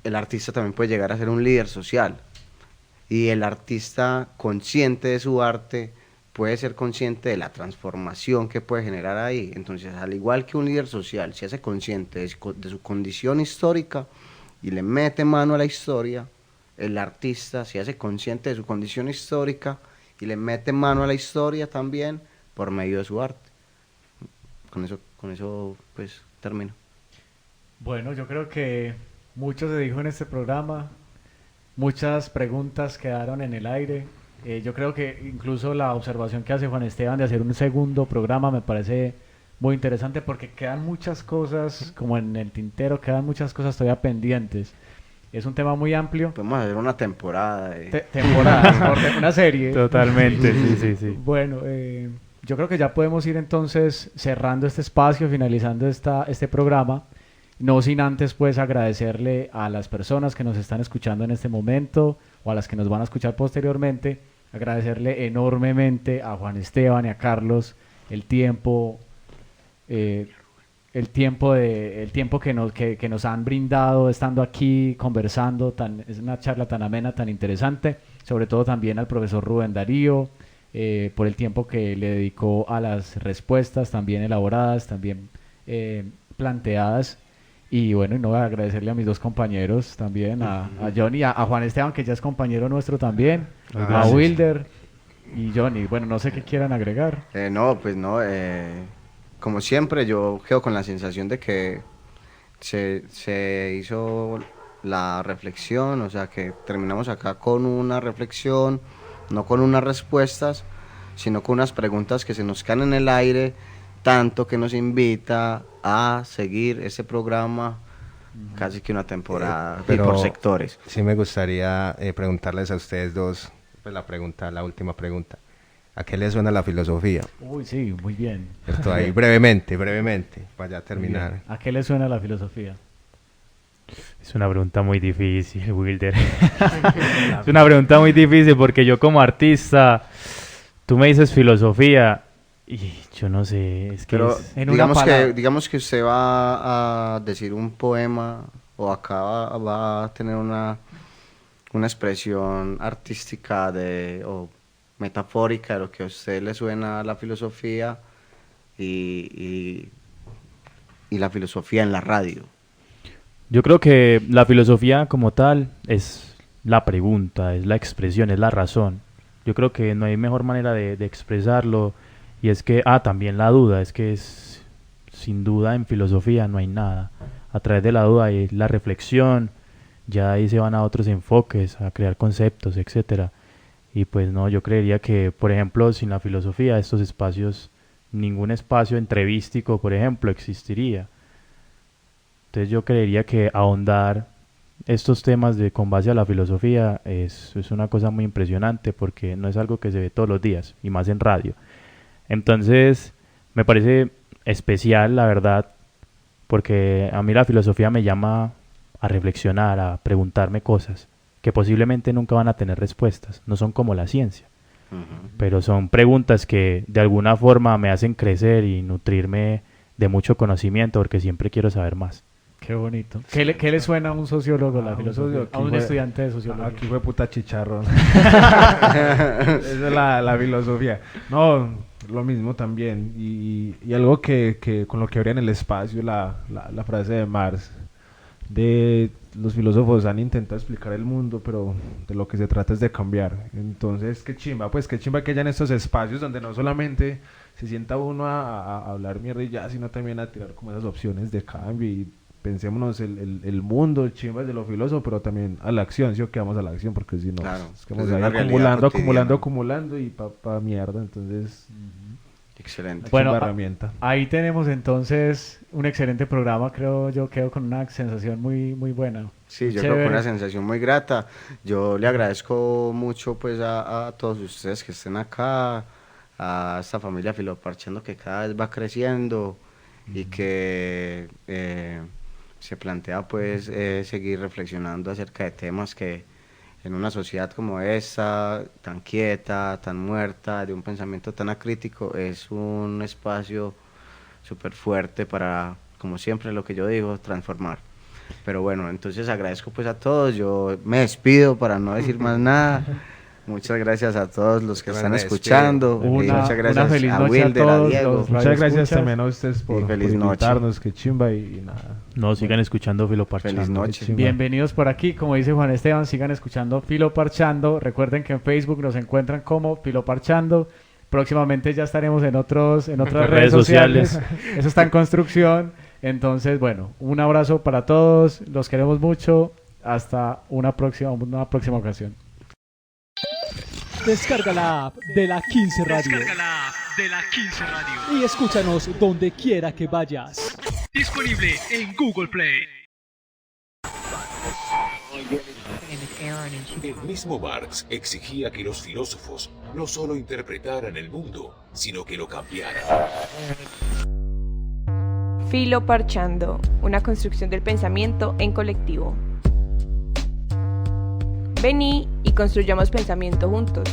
el artista también puede llegar a ser un líder social, y el artista consciente de su arte puede ser consciente de la transformación que puede generar ahí. Entonces, al igual que un líder social se hace consciente de su condición histórica y le mete mano a la historia, el artista se hace consciente de su condición histórica y le mete mano a la historia también por medio de su arte. Con eso pues termino. Bueno, yo creo que mucho se dijo en este programa, muchas preguntas quedaron en el aire. Yo creo que incluso la observación que hace Juan Esteban de hacer un segundo programa me parece muy interesante, porque quedan muchas cosas como en el tintero, quedan muchas cosas todavía pendientes. Es un tema muy amplio. Podemos hacer una temporada. Una serie. Totalmente, sí. Bueno, yo creo que ya podemos ir entonces cerrando este espacio, finalizando este programa. No sin antes pues agradecerle a las personas que nos están escuchando en este momento o a las que nos van a escuchar posteriormente. Agradecerle enormemente a Juan Esteban y a Carlos el tiempo que nos han brindado estando aquí conversando. Es una charla tan amena, tan interesante. Sobre todo también al profesor Rubén Darío por el tiempo que le dedicó a las respuestas también elaboradas, también planteadas. Y bueno, y no voy a agradecerle a mis dos compañeros también, a Johnny, a Juan Esteban, que ya es compañero nuestro también, a Wilder y Johnny. Bueno, no sé qué quieran agregar. Como siempre, yo quedo con la sensación de que se hizo la reflexión, o sea, que terminamos acá con una reflexión, no con unas respuestas, sino con unas preguntas que se nos quedan en el aire, tanto que nos invita a seguir ese programa casi que una temporada, y por sectores. Sí me gustaría preguntarles a ustedes dos, pues la última pregunta. ¿A qué les suena la filosofía? Uy, sí, muy bien. Esto ahí, brevemente, para ya terminar. ¿A qué les suena la filosofía? Es una pregunta muy difícil, Wilder. Es una pregunta muy difícil porque yo como artista, tú me dices filosofía y yo no sé, es que pero es digamos que usted va a decir un poema o acá va a tener una expresión artística o metafórica de lo que a usted le suena a la filosofía y la filosofía en la radio. Yo creo que la filosofía como tal es la pregunta, es la expresión, es la razón. Yo creo que no hay mejor manera de expresarlo, y es que, también la duda, es que sin duda en filosofía no hay nada. A través de la duda hay la reflexión, ya ahí se van a otros enfoques, a crear conceptos, etcétera. Y pues no, yo creería que, por ejemplo, sin la filosofía, estos espacios, ningún espacio entrevístico, por ejemplo, existiría. Entonces yo creería que ahondar estos temas con base a la filosofía es una cosa muy impresionante, porque no es algo que se ve todos los días, y más en radio. Entonces me parece especial, la verdad, porque a mí la filosofía me llama a reflexionar, a preguntarme cosas que posiblemente nunca van a tener respuestas, no son como la ciencia, pero son preguntas que de alguna forma me hacen crecer y nutrirme de mucho conocimiento, porque siempre quiero saber más. Qué bonito. ¿Qué le suena a un sociólogo la filosofía? A un estudiante de sociología. Aquí fue puta chicharrón. Esa es la filosofía. No, lo mismo también. Y algo que con lo que habría en el espacio, la frase de Marx, de los filósofos han intentado explicar el mundo, pero de lo que se trata es de cambiar. Entonces, qué chimba que haya en estos espacios donde no solamente se sienta uno a hablar mierda y ya, sino también a tirar como esas opciones de cambio y pensémonos el mundo, chimbas de los filósofos, pero también a la acción, ¿sí? O que vamos a la acción, porque si no, claro, es que vamos ahí acumulando y pa' mierda, entonces... Excelente. Bueno, ahí tenemos entonces un excelente programa, creo yo, quedo con una sensación muy buena. Sí, yo creo que una sensación muy grata. Yo le agradezco mucho pues a todos ustedes que estén acá, a esta familia Filoparchando que cada vez va creciendo y que se plantea pues seguir reflexionando acerca de temas que en una sociedad como esta, tan quieta, tan muerta, de un pensamiento tan acrítico, es un espacio súper fuerte para, como siempre lo que yo digo, transformar. Pero bueno, entonces agradezco pues a todos, yo me despido para no decir más nada. Muchas gracias a todos los que están escuchando. Muchas gracias a Wilder, a Diego. Muchas gracias también a ustedes por invitarnos, que chimba y nada. No, sigan escuchando Filoparchando. Feliz noche. Bienvenidos por aquí, como dice Juan Esteban, sigan escuchando Filoparchando. Recuerden que en Facebook nos encuentran como Filoparchando. Próximamente ya estaremos en otras redes sociales. Eso está en construcción. Entonces, bueno, un abrazo para todos. Los queremos mucho. Hasta una próxima ocasión. Descarga la app de la 15 Radio. Y escúchanos donde quiera que vayas. Disponible en Google Play. El mismo Marx exigía que los filósofos no solo interpretaran el mundo, sino que lo cambiaran. Filoparchando, una construcción del pensamiento en colectivo. Vení y construyamos pensamiento juntos.